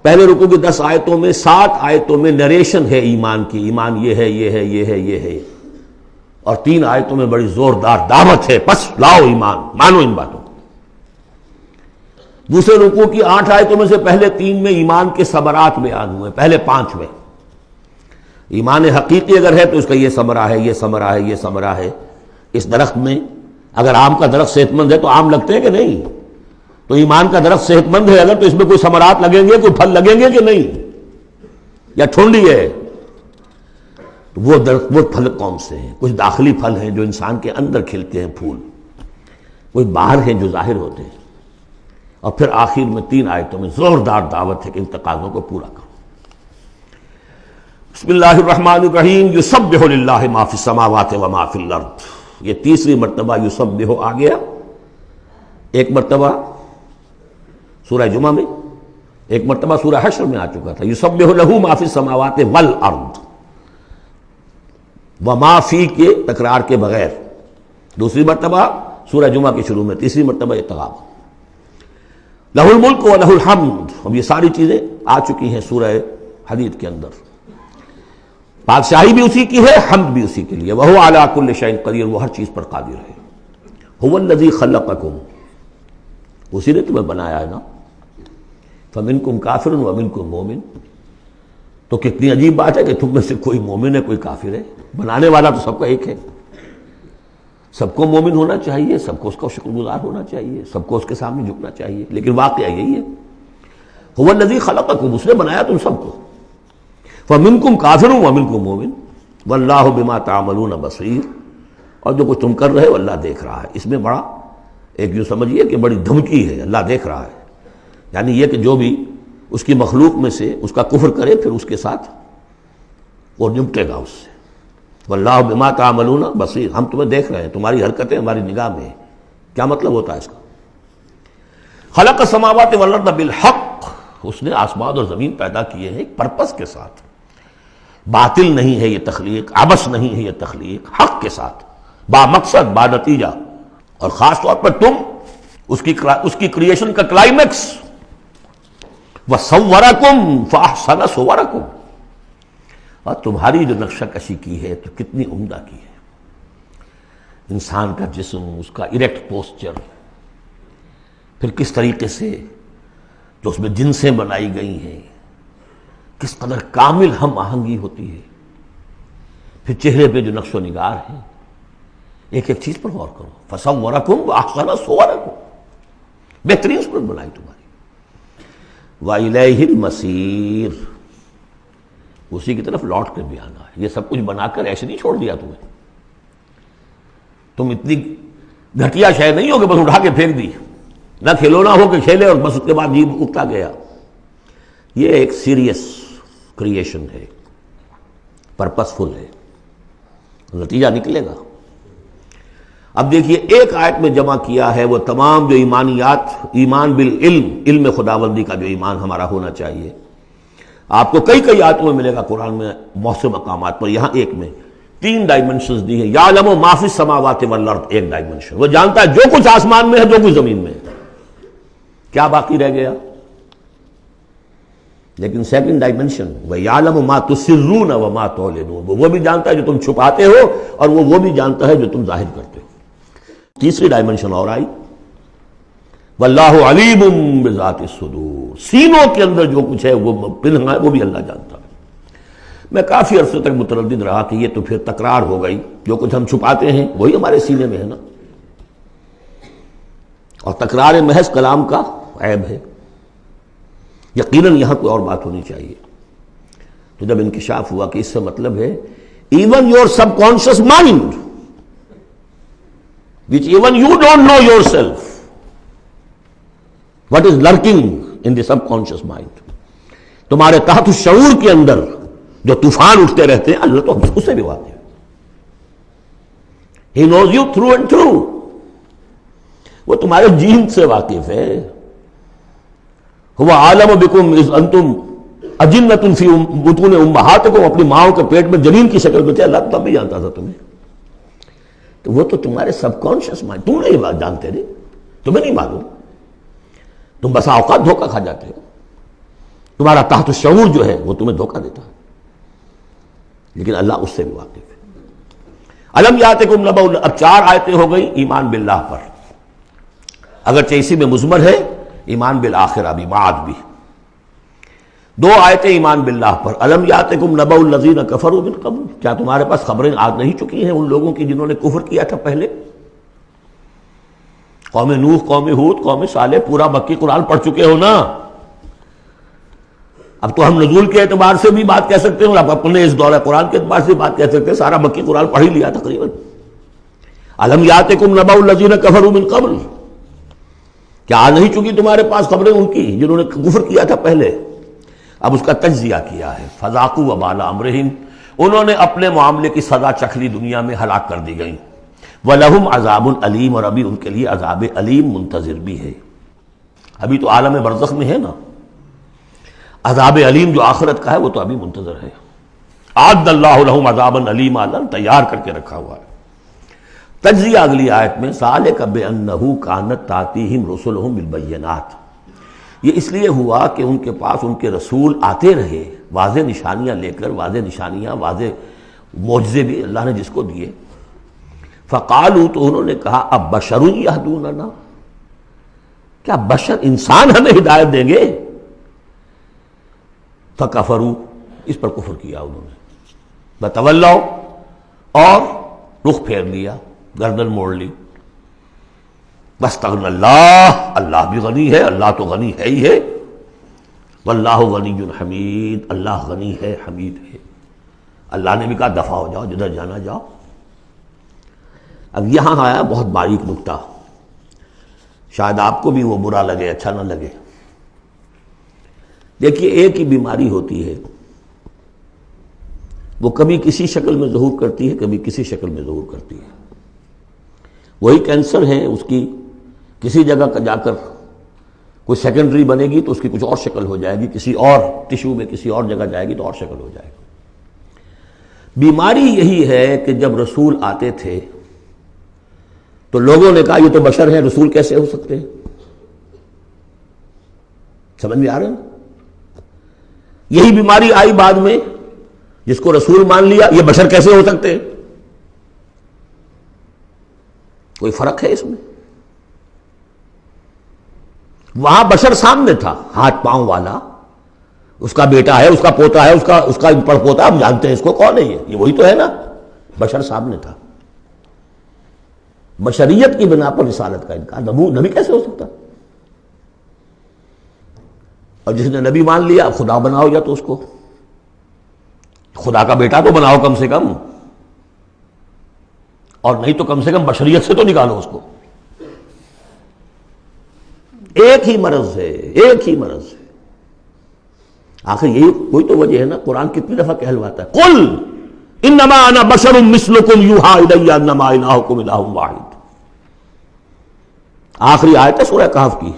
پہلے رکوع کی 10 آیتوں میں 7 آیتوں میں نریشن ہے ایمان کی، ایمان یہ ہے یہ ہے یہ ہے یہ ہے، اور 3 آیتوں میں بڑی زوردار دعوت ہے، بس لاؤ ایمان، مانو ان باتوں کو. دوسرے رکوع کی 8 آیتوں میں سے پہلے 3 میں ایمان کے ثمرات بیان ہوئے، پہلے 5 میں ایمان حقیقی اگر ہے تو اس کا یہ ثمرہ ہے یہ ثمرہ ہے یہ ثمرہ ہے. اس درخت میں اگر آم کا درخت صحت مند ہے تو آم لگتے ہیں کہ نہیں؟ تو ایمان کا درخت صحت مند ہے اگر تو اس میں کوئی ثمرات لگیں گے، کوئی پھل لگیں گے کہ نہیں؟ یا ٹھونڈی ہے؟ وہ درخت وہ پھل کون سے ہیں؟ کچھ داخلی پھل ہیں جو انسان کے اندر کھلتے ہیں پھول، کوئی باہر ہیں جو ظاہر ہوتے ہیں. اور پھر آخر میں 3 آیتوں میں زوردار دعوت ہے کہ ان تقاضوں کو پورا کرو. بسم اللہ الرحمن الرحیم. یسبح للہ ما فی السماوات و ما فی الارض. یہ تیسری مرتبہ یسبح آ گیا. ایک مرتبہ سورہ جمعہ میں، ایک مرتبہ سورہ حشر میں آ چکا تھا. یسبح لہ ما فی السماوات والارض، وما فی کے تکرار کے بغیر. دوسری مرتبہ سورہ جمعہ کے شروع میں، تیسری مرتبہ اتغاب. لہ الملک و لہ الحمد. اب یہ ساری چیزیں آ چکی ہیں سورہ حدید کے اندر. بادشاہی بھی اسی کی ہے، حمد بھی اسی کے لیے. وہو علی کل شیء قدیر، وہ ہر چیز پر قادر ہے. هو الذی خلقکم، اسی نے تمہیں بنایا ہے نا. فمنکم کافر ومنکم مومن. تو کتنی عجیب بات ہے کہ تم میں سے کوئی مومن ہے کوئی کافر ہے. بنانے والا تو سب کا ایک ہے. سب کو مومن ہونا چاہیے، سب کو اس کا شکر گزار ہونا چاہیے، سب کو اس کے سامنے جھکنا چاہیے. لیکن واقعہ یہی ہے، هو الذی خلقکم، اس نے بنایا تم سب کو. فمنکم کافر ومنکم مومن واللہ بما تعملون بصیر. اور جو کچھ تم کر رہے ہو اللہ دیکھ رہا ہے. اس میں بڑا ایک جو سمجھیے کہ بڑی دھمکی ہے، اللہ دیکھ رہا ہے. یعنی یہ کہ جو بھی اس کی مخلوق میں سے اس کا کفر کرے پھر اس کے ساتھ وہ نمٹے گا اس سے. واللہ بما تعملون بصیر، ہم تمہیں دیکھ رہے ہیں، تمہاری حرکتیں ہماری نگاہ میں ہیں. کیا مطلب ہوتا ہے اس کا؟ خلق السماوات والارض بالحق، اس نے آسمان اور زمین پیدا کیے ہیں ایک پرپس کے ساتھ، باطل نہیں ہے یہ تخلیق، عبث نہیں ہے یہ تخلیق، حق کے ساتھ، با مقصد، با نتیجہ، اور خاص طور پر تم اس کی کریشن کا کلائمیکس، وَصَوَّرَكُمْ فَأَحْسَنَ صُوَرَكُمْ، اور تمہاری جو نقشہ کشی کی ہے تو کتنی عمدہ کی ہے، انسان کا جسم، اس کا اریکٹ پوسچر، پھر کس طریقے سے جو اس میں جنسیں بنائی گئی ہیں، کس قدر کامل ہم آہنگی ہوتی ہے، پھر چہرے پہ جو نقش و نگار ہے، ایک ایک چیز پر غور کرو، فَصَوَّرَكُمْ وَأَحْسَنَ صُوَرَكُمْ، بہترین صورت بنائی تمہاری، وَإِلَيْهِ الْمَصِيرُ، اسی کی طرف لوٹ کر بھی آنا ہے، یہ سب کچھ بنا کر ایسے نہیں چھوڑ دیا تمہیں، تم اتنی گھٹیا شے نہیں ہو کہ بس اٹھا کے پھینک دی، نہ کھلونا ہو کہ کھیلے اور بس اس کے بعد جیب اگتا گیا، یہ ایک سیریس کریشن ہے، پرپس فل ہے، نتیجہ نکلے گا۔ اب دیکھیے ایک آیت میں جمع کیا ہے وہ تمام جو ایمانیات، ایمان بالعلم، علم خداوندی کا جو ایمان ہمارا ہونا چاہیے، آپ کو کئی کئی آیتوں میں ملے گا قرآن میں بہت سے مقامات پر، یہاں ایک میں 3 ڈائمنشنز دی ہیں، یعلم ما فی السماوات والارض، ایک ڈائمنشن، وہ جانتا ہے جو کچھ آسمان میں ہے جو کچھ زمین میں ہے، کیا باقی رہ گیا؟ لیکن سیکنڈ ڈائمنشن، وَيَعْلَمُ مَا تُسِرُّونَ وَمَا تُعْلِنُونَ، وہ بھی جانتا ہے جو تم چھپاتے ہو اور وہ بھی جانتا ہے جو تم ظاہر کرتے ہو۔ تیسری ڈائمنشن اور آئی، وَاللَّهُ عَلِيمٌ بِذَاتِ الصُّدُورِ، سینوں کے اندر جو کچھ ہے وہ پنہاں ہے، وہ بھی اللہ جانتا ہے۔ میں کافی عرصے تک متردد رہا کہ یہ تو پھر تکرار ہو گئی، جو کچھ ہم چھپاتے ہیں وہی ہمارے سینے میں ہے نا، اور تکرار محض کلام کا عیب ہے، یقیناً یہاں کوئی اور بات ہونی چاہیے۔ تو جب انکشاف ہوا کہ اس سے مطلب ہے even your sub conscious mind which even you don't know yourself what is lurking in the subconscious mind، تمہارے تحت الشعور کے اندر جو طوفان اٹھتے رہتے ہیں اللہ تو اس سے بھی واقف ہے، he knows you through and through، وہ تمہارے جین سے واقف ہے، هو عالم بكم اذ انتم اجنۃ فی بطون امہاتکم، اپنی ماؤں کے پیٹ میں جنین کی شکل میں تھے، اللہ تب بھی جانتا تھا تمہیں، تو وہ تو تمہارے سب کانشیس مائنڈ، تم نہیں بات جانتے رہے، تمہیں نہیں معلوم، تم بسا اوقات دھوکہ کھا جاتے ہو، تمہارا تحت الشعور جو ہے وہ تمہیں دھوکہ دیتا ہے، لیکن اللہ اس سے بھی واقف ہے۔ الم یاتکم نبأ، اب 4 آیتیں ہو گئی ایمان باللہ پر، اگرچہ اسی میں مضمر ہے ایمان بالآخرہ بھی، معاد بھی، 2 آیتیں ایمان باللہ پر، الم یاتکم نبأ الذین کفروا من قبل، کیا تمہارے پاس خبریں آج نہیں چکی ہیں ان لوگوں کی جنہوں نے کفر کیا تھا پہلے؟ قوم نوح، قوم ہود، قوم صالح، پورا مکی قرآن پڑھ چکے ہو نا، اب تو ہم نزول کے اعتبار سے بھی بات کہہ سکتے ہیں اور اب اپنے اس دورہ قرآن کے اعتبار سے بات کہہ سکتے ہیں، سارا مکی قرآن پڑھ ہی لیا تقریباً۔ الم یاتکم نبأ الذین کفروا من قبل، کیا آ نہیں چکی تمہارے پاس خبریں ان کی جنہوں نے کفر کیا تھا پہلے؟ اب اس کا تجزیہ کیا ہے، فذاقوا وبال امرہم، انہوں نے اپنے معاملے کی سزا چکھ لی، دنیا میں ہلاک کر دی گئی، وَلَهُمْ عَذَابٌ عَلِيمٌ، اور ابھی ان کے لیے عذاب علیم منتظر بھی ہے، ابھی تو عالم برزخ میں ہے نا، عذاب علیم جو آخرت کا ہے وہ تو ابھی منتظر ہے، اعد اللہ لہم عذابا علیما، اللہ تیار کر کے رکھا ہوا ہے۔ تجزیہ اگلی آیت میں، ذالک بأنہ کانت تأتیہم رسلہم بالبینات، یہ اس لیے ہوا کہ ان کے پاس ان کے رسول آتے رہے واضح نشانیاں لے کر، واضح نشانیاں، واضح معجزے بھی اللہ نے جس کو دیے، فقالوا، تو انہوں نے کہا اب بشر یہدوننا، کیا بشر انسان ہمیں ہدایت دیں گے؟ فکفروا، اس پر کفر کیا انہوں نے، وتولوا، اور رخ پھیر لیا، گردن موڑ لی، واستغنى اللہ، اللہ بھی غنی ہے، اللہ تو غنی ہے ہی ہے، واللہ غنی حمید، اللہ غنی ہے، حمید ہے، اللہ نے بھی کہا دفع ہو جاؤ، جدھر جانا جاؤ۔ اب یہاں آیا بہت باریک نکتہ، شاید آپ کو بھی وہ برا لگے، اچھا نہ لگے۔ دیکھیے ایک ہی بیماری ہوتی ہے، وہ کبھی کسی شکل میں ظہور کرتی ہے، کبھی کسی شکل میں ظہور کرتی ہے، وہی کینسر ہے، اس کی کسی جگہ کا جا کر کوئی سیکنڈری بنے گی تو اس کی کچھ اور شکل ہو جائے گی، کسی اور ٹشو میں کسی اور جگہ جائے گی تو اور شکل ہو جائے گی۔ بیماری یہی ہے کہ جب رسول آتے تھے تو لوگوں نے کہا یہ تو بشر ہیں، رسول کیسے ہو سکتے ہیں؟ سمجھ میں آ رہا ہے؟ یہی بیماری آئی بعد میں، جس کو رسول مان لیا یہ بشر کیسے ہو سکتے ہیں؟ کوئی فرق ہے اس میں؟ وہاں بشر سامنے تھا، ہاتھ پاؤں والا، اس کا بیٹا ہے، اس کا پوتا ہے، اس کا پڑ پوتا، ہم جانتے ہیں اس کو، کون ہے یہ وہی تو ہے نا، بشر سامنے تھا۔ بشریت کی بنا پر رسالت کا انکار، نبی کیسے ہو سکتا؟ اور جس نے نبی مان لیا اب خدا بناؤ، یا تو اس کو خدا کا بیٹا تو بناؤ کم سے کم، اور نہیں تو کم سے کم بشریت سے تو نکالو اس کو۔ ایک ہی مرض ہے، ایک ہی مرض ہے۔ آخر یہی کوئی تو وجہ ہے نا، قرآن کتنی دفعہ کہلواتا ہے قل انما انا بشر مثلکم یوحی الی انما الہکم الہ واحد۔ آخری آیت ہے سورہ کہف کی،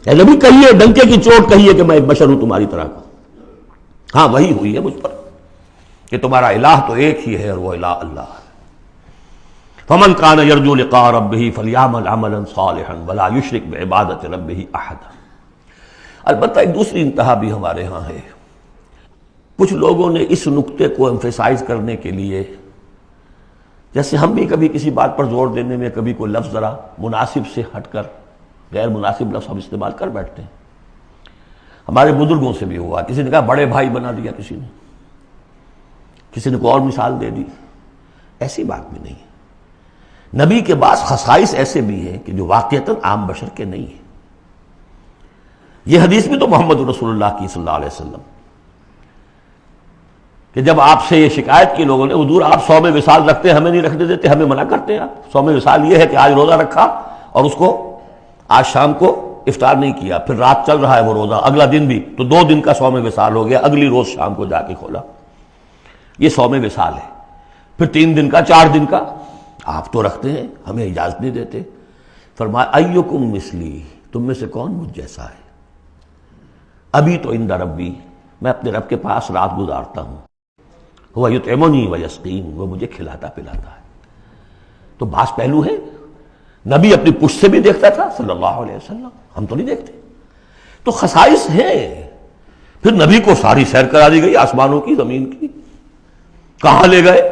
اے نبی کہیے، ڈنکے کی چوٹ کہیے کہ میں ایک بشر ہوں تمہاری طرح کا۔ ہاں وہی ہوئی ہے مجھ پر کہ تمہارا الہ تو ایک ہی ہے اور وہ الہ اللہ ہے۔ فمن کان یرجو لقاء ربہ فلیعمل عملا صالحا ولا یشرک بعبادۃ ربہ احدا۔ البتہ ایک دوسری انتہا بھی ہمارے ہاں ہے، کچھ لوگوں نے اس نقطے کو ایمفیسائز کرنے کے لیے، جیسے ہم بھی کبھی کسی بات پر زور دینے میں کبھی کوئی لفظ ذرا مناسب سے ہٹ کر غیر مناسب لفظ ہم استعمال کر بیٹھتے ہیں۔ ہمارے بزرگوں سے بھی ہوا، کسی نے کہا بڑے بھائی بنا دیا، کسی نے کوئی اور مثال دے دی۔ ایسی بات بھی نہیں ہے۔ نبی کے بعض خصائص ایسے بھی ہیں کہ جو واقعتاً عام بشر کے نہیں ہیں۔ یہ حدیث بھی تو محمد رسول اللہ کی صلی اللہ علیہ وسلم، کہ جب آپ سے یہ شکایت کی لوگوں نے، حضور آپ صوم وصال رکھتے ہیں، ہمیں نہیں رکھنے دیتے، ہمیں منع کرتے ہیں آپ۔ صوم وصال یہ ہے کہ آج روزہ رکھا اور اس کو آج شام کو افطار نہیں کیا، پھر رات چل رہا ہے وہ روزہ، اگلا دن بھی، تو 2 دن کا صوم وصال ہو گیا، اگلی روز شام کو جا کے کھولا، یہ صوم وصال ہے۔ پھر 3 دن کا، 4 دن کا آپ تو رکھتے ہیں، ہمیں اجازت نہیں دیتے۔ فرمایا ایکم مثلی، تم میں سے کون مجھ جیسا ہے؟ ابھی تو عند ربی، میں اپنے رب کے پاس رات گزارتا ہوں، وہ یطعمنی ویسقین، وہ مجھے کھلاتا پلاتا ہے۔ تو بعض پہلو ہے، نبی اپنی پشت سے بھی دیکھتا تھا صلی اللہ علیہ وسلم، ہم تو نہیں دیکھتے۔ تو خصائص ہیں۔ پھر نبی کو ساری سیر کرا دی گئی، آسمانوں کی، زمین کی۔ کہاں لے گئے؟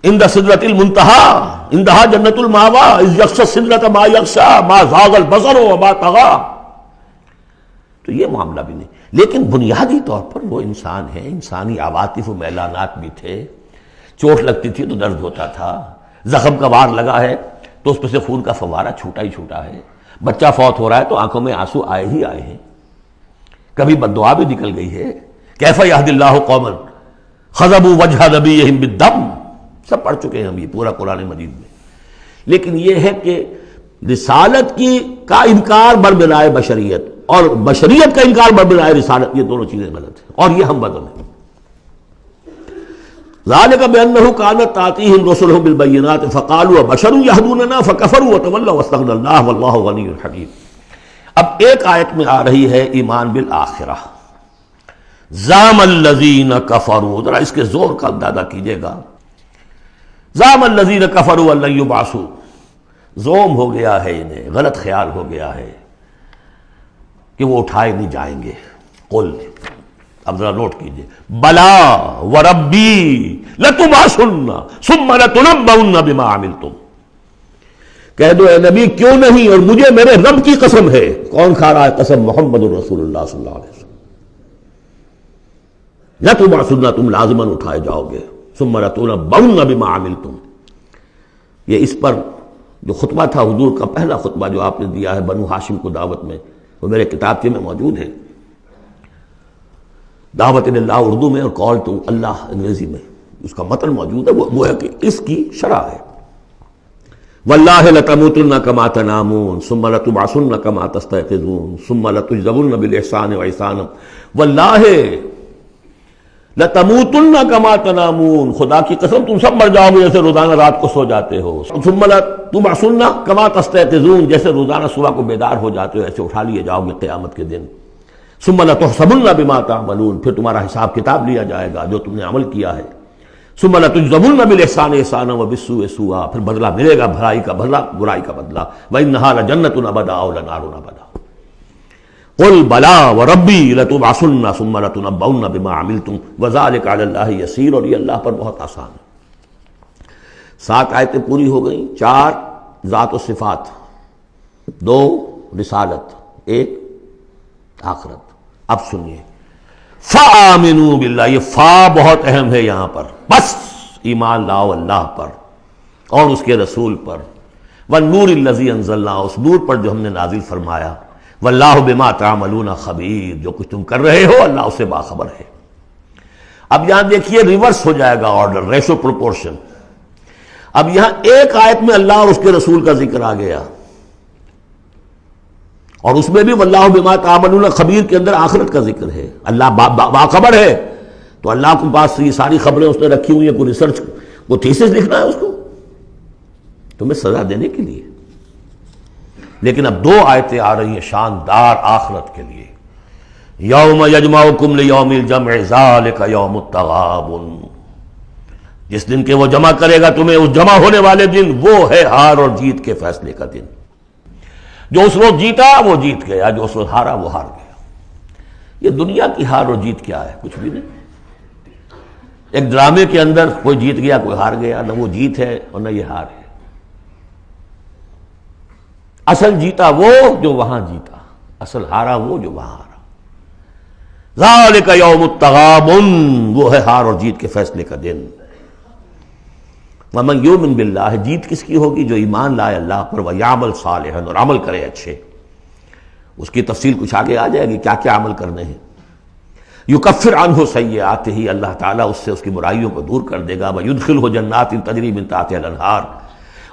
عند سدرۃ المنتہی، عندہا جنت المأوی، اذ یغشی السدرۃ ما یغشی، ما زاغ البصر وما طغی۔ تو یہ معاملہ بھی نہیں، لیکن بنیادی طور پر وہ انسان ہے، انسانی عواطف و میلانات بھی تھے۔ چوٹ لگتی تھی تو درد ہوتا تھا، زخم کا وار لگا ہے تو اس پہ سے خون کا فوارہ چھوٹا ہی چھوٹا ہے، بچہ فوت ہو رہا ہے تو آنکھوں میں آنسو آئے ہی آئے ہیں، کبھی بد دعا بھی نکل گئی ہے۔ کیف یہدی اللہ قوما خضبوا وجہ نبیہم بالدم، سب پڑھ چکے ہیں ہم یہ پورا قرآن مجید میں۔ لیکن یہ ہے کہ رسالت کا انکار بربنائے بشریت اور بشریت کا انکار بربنائے رسالت، یہ دونوں چیزیں غلط ہیں، اور یہ ہم بدل ہیں۔ ذالک بأنہ کانت تأتیہم رسلہم بالبینات فقالوا بشر یہدوننا فکفروا وتولوا واستغنی اللہ واللہ غنی حکیم۔ اب ایک آیت میں آ رہی ہے ایمان بالآخرہ، زعم الذین کفروا، ذرا اس کے زور کا اندازہ کیجئے گا۔ زعم الذین کفروا ان لن یبعثوا، زوم ہو گیا ہے انہیں، غلط خیال ہو گیا ہے کہ وہ اٹھائے نہیں جائیں گے۔ قل، اب ذرا نوٹ کیجئے، بلا وربی لتبعثن ثم لتنبؤن بما عملتم، کہہ دو اے نبی کیوں نہیں، اور مجھے میرے رب کی قسم ہے۔ کون کھا رہا ہے قسم؟ محمد رسول اللہ صلی اللہ علیہ وسلم۔ لتبعثن، تم لازماً اٹھائے جاؤ گے، ثم لتنبؤن بما عملتم۔ یہ اس پر جو خطبہ تھا حضور کا پہلا خطبہ جو آپ نے دیا ہے بنو ہاشم کو دعوت میں، وہ میرے کتابچے میں موجود ہے، دعوت اللہ اردو میں اور کال ٹو اللہ انگریزی میں، اس کا متن موجود ہے، وہ ہے کہ اس کی شرح ہے۔ واللہ لتموتن کما تنامون ثم لتبعثن کما تستيقظون ثم لتجزون بالاحسان واحسانا واللہ لَتَمُوتُنَّ كَمَا تَنَامُونَ، خدا کی قسم تم سب مر جاؤ گے جیسے روزانہ رات کو سو جاتے ہو. ثُمَّ لَتُبْعَثُنَّ كَمَا تَسْتَيْقِظُونَ، جیسے روزانہ صبح کو بیدار ہو جاتے ہو ایسے اٹھا لیے جاؤ گے قیامت کے دن. ثُمَّ لَتُحْسَبُنَّ بِمَا تَعْمَلُونَ، پھر تمہارا حساب کتاب لیا جائے گا جو تم نے عمل کیا ہے. ثُمَّ لَتُجْزَوُنَّ بِالْإِحْسَانِ إِحْسَانًا وَبِالسُّوءِ سُوءًا، پھر بدلہ ملے گا بھلائی کا بدلہ برائی کا بدلہ. وَإِنَّهَا لَجَنَّةٌ أَبَدًا أَوْ لَنَارٌ أَبَدًا. قُلْ بَلَىٰ وَرَبِّي لَتُبْعَثُنَّ ثُمَّ لَتُنَبَّؤُنَّ بِمَا عَمِلْتُمْ وَذَٰلِكَ عَلَى اللَّهِ يَسِيرٌ، اور یہ اللہ پر بہت آسان ہے. 7 آیتیں پوری ہو گئیں. 4 ذات و صفات، 2 رسالت، 1 آخرت. اب سنیے فَآمِنُوا بِاللَّهِ، یہ فا بہت اہم ہے یہاں پر. بس ایمان لاؤ اللہ پر اور اس کے رسول پر. وَالنُّورِ الَّذِي أَنزَلْنَا، اس نور پر جو ہم نے نازل فرمایا. وَاللَّهُ بِمَا تَعْمَلُونَ خَبِيرٌ، جو کچھ تم کر رہے ہو اللہ اس سے باخبر ہے. اب یہاں دیکھیے ریورس ہو جائے گا آرڈر، ریشو پروپورشن. اب یہاں ایک آیت میں اللہ اور اس کے رسول کا ذکر آ گیا، اور اس میں بھی واللہ بما تعملون خبیر کے اندر آخرت کا ذکر ہے. اللہ باخبر ہے، تو اللہ کے پاس یہ ساری خبریں اس نے رکھی ہوئی ہیں. کوئی ریسرچ، کوئی تھیسس لکھنا ہے اس کو تمہیں سزا دینے کے لیے. لیکن اب 2 آیتیں آ رہی ہیں شاندار آخرت کے لیے. یوم یجمعکم لیوم الجمع ذالک یوم التغابن، جس دن کے وہ جمع کرے گا تمہیں اس جمع ہونے والے دن، وہ ہے ہار اور جیت کے فیصلے کا دن. جو اس روز جیتا وہ جیت گیا، جو اس روز ہارا وہ ہار گیا. یہ دنیا کی ہار اور جیت کیا ہے؟ کچھ بھی نہیں. ایک ڈرامے کے اندر کوئی جیت گیا کوئی ہار گیا، نہ وہ جیت ہے اور نہ یہ ہار ہے. اصل جیتا وہ جو وہاں جیتا، اصل ہارا وہ جو وہاں ہارا. ذالک یوم التغابن، وہ ہے ہار اور جیت کے فیصلے کا دن. ومن یؤمن باللہ، جیت کس کی ہوگی؟ جو ایمان لائے اللہ پر، ویعمل صالحا، اور عمل کرے اچھے. اس کی تفصیل کچھ آگے آ جائے گی کیا کیا عمل کرنے ہیں. یکفر عنہ سیئاتہ، اللہ تعالیٰ اس سے اس کی برائیوں کو دور کر دے گا. ویدخلہ جنات تجری من تحتہا الانہار،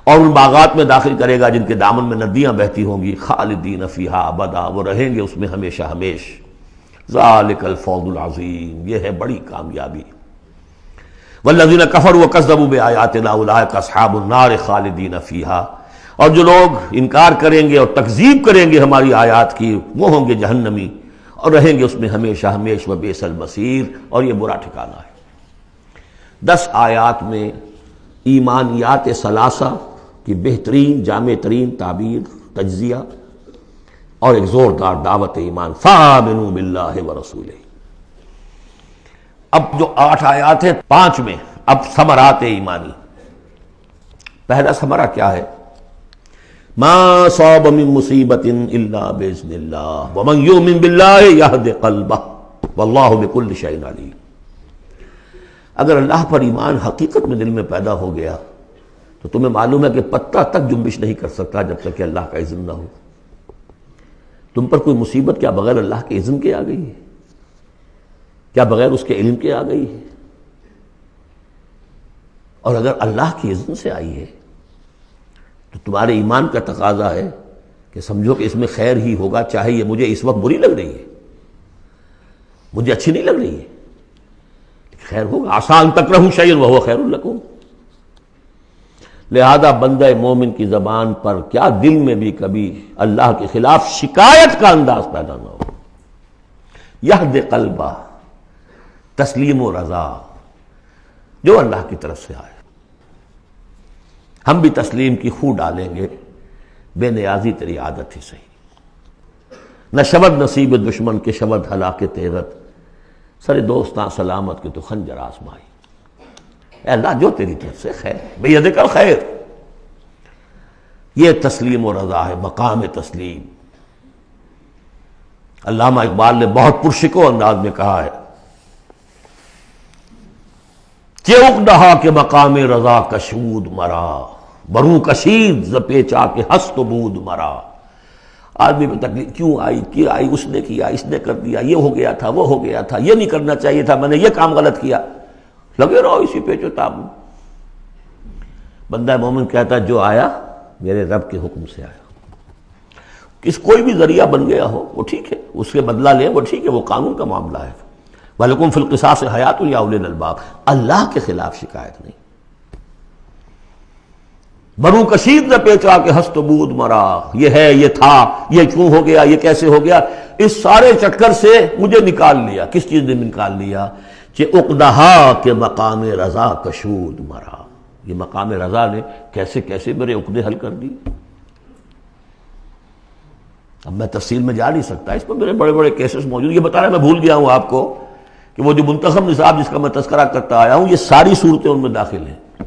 اور ان باغات میں داخل کرے گا جن کے دامن میں ندیاں بہتی ہوں گی. خالدین فیہا ابدا، وہ رہیں گے اس میں ہمیشہ ہمیش. ذالک الفوز العظیم، یہ ہے بڑی کامیابی. والذین کفروا وکذبوا بآیاتنا اولئک اصحاب النار خالدین فیہا، اور جو لوگ انکار کریں گے اور تکذیب کریں گے ہماری آیات کی، وہ ہوں گے جہنمی اور رہیں گے اس میں ہمیشہ ہمیش. وبئس المصیر، اور یہ برا ٹھکانہ ہے. 10 آیات میں ایمانیات ثلاثہ کی بہترین جامع ترین تعبیر، تجزیہ اور ایک زوردار دعوت ایمان. فآمنوا باللہ ورسولہ. اب جو 8 آیات ہیں 5 میں اب ثمرات ایمانی. پہلا ثمرہ کیا ہے؟ ما صاب من مصیبت الا باذن اللہ ومن یؤمن باللہ یہد قلبہ واللہ بکل شیء علیم. اگر اللہ پر ایمان حقیقت میں دل میں پیدا ہو گیا تو تمہیں معلوم ہے کہ پتہ تک جنبش نہیں کر سکتا جب تک کہ اللہ کا اذن نہ ہو. تم پر کوئی مصیبت کیا بغیر اللہ کے اذن کے آ گئی ہے؟ کیا بغیر اس کے علم کے آ گئی ہے؟ اور اگر اللہ کی اذن سے آئی ہے تو تمہارے ایمان کا تقاضا ہے کہ سمجھو کہ اس میں خیر ہی ہوگا، چاہے یہ مجھے اس وقت بری لگ رہی ہے، مجھے اچھی نہیں لگ رہی ہے، خیر ہوگا. عسیٰ ان تکرہوا شیئا وہو خیر لکم. لہذا بندہ مومن کی زبان پر کیا دل میں بھی کبھی اللہ کے خلاف شکایت کا انداز پیدا نہ ہو. یہد قلبہ، تسلیم و رضا، جو اللہ کی طرف سے آئے. ہم بھی تسلیم کی خو ڈالیں گے، بے نیازی تیری عادت ہی صحیح. نہ شود نصیب دشمن کے شود ہلاک تیغت، سر دوستاں سلامت کے تو خنجر آزمائی. اے اللہ جو تیری طرف سے خیر، بیدک الخیر. یہ تسلیم و رضا ہے، مقام تسلیم. علامہ اقبال نے بہت پرشکو انداز میں کہا ہے کہ اقدہا کے مقام رضا کشود مرا، برو کشید ز پیچا کے ہست و بود مرا. آدمی میں تکلیف کیوں آئی، کیا آئی، اس نے کیا، اس نے کر دیا، یہ ہو گیا تھا، وہ ہو گیا تھا، یہ نہیں کرنا چاہیے تھا، میں نے یہ کام غلط کیا. لگے رہو اسی پیچ و تاب. بندہ مومن کہتا ہے جو آیا میرے رب کے حکم سے آیا. کوئی بھی ذریعہ بن گیا ہو وہ ٹھیک ہے، اس کے بدلہ لیں وہ ٹھیک ہے، وہ قانون کا معاملہ ہے. وَلَكُمْ فِي الْقِصَاصِ حَيَاةٌ يَا أُولِي الْأَلْبَابِ، اللہ کے خلاف شکایت نہیں۔ بنو کشید نہ پیچا کہ ہست بود مرا، یہ ہے، یہ تھا، یہ کیوں ہو گیا، یہ کیسے ہو گیا، اس سارے چکر سے مجھے نکال لیا۔ کس چیز نے نکال لیا؟ کہ عقدہا کے مقام رضا کشود مرا، یہ مقام رضا نے کیسے کیسے میرے عقدے حل کر دی۔ اب میں تفصیل میں جا نہیں سکتا، اس پر میرے بڑے بڑے کیسز موجود۔ یہ بتا رہا میں بھول گیا ہوں آپ کو کہ وہ جو منتخب نصاب جس کا میں تذکرہ کرتا آیا ہوں، یہ ساری صورتیں ان میں داخل ہیں۔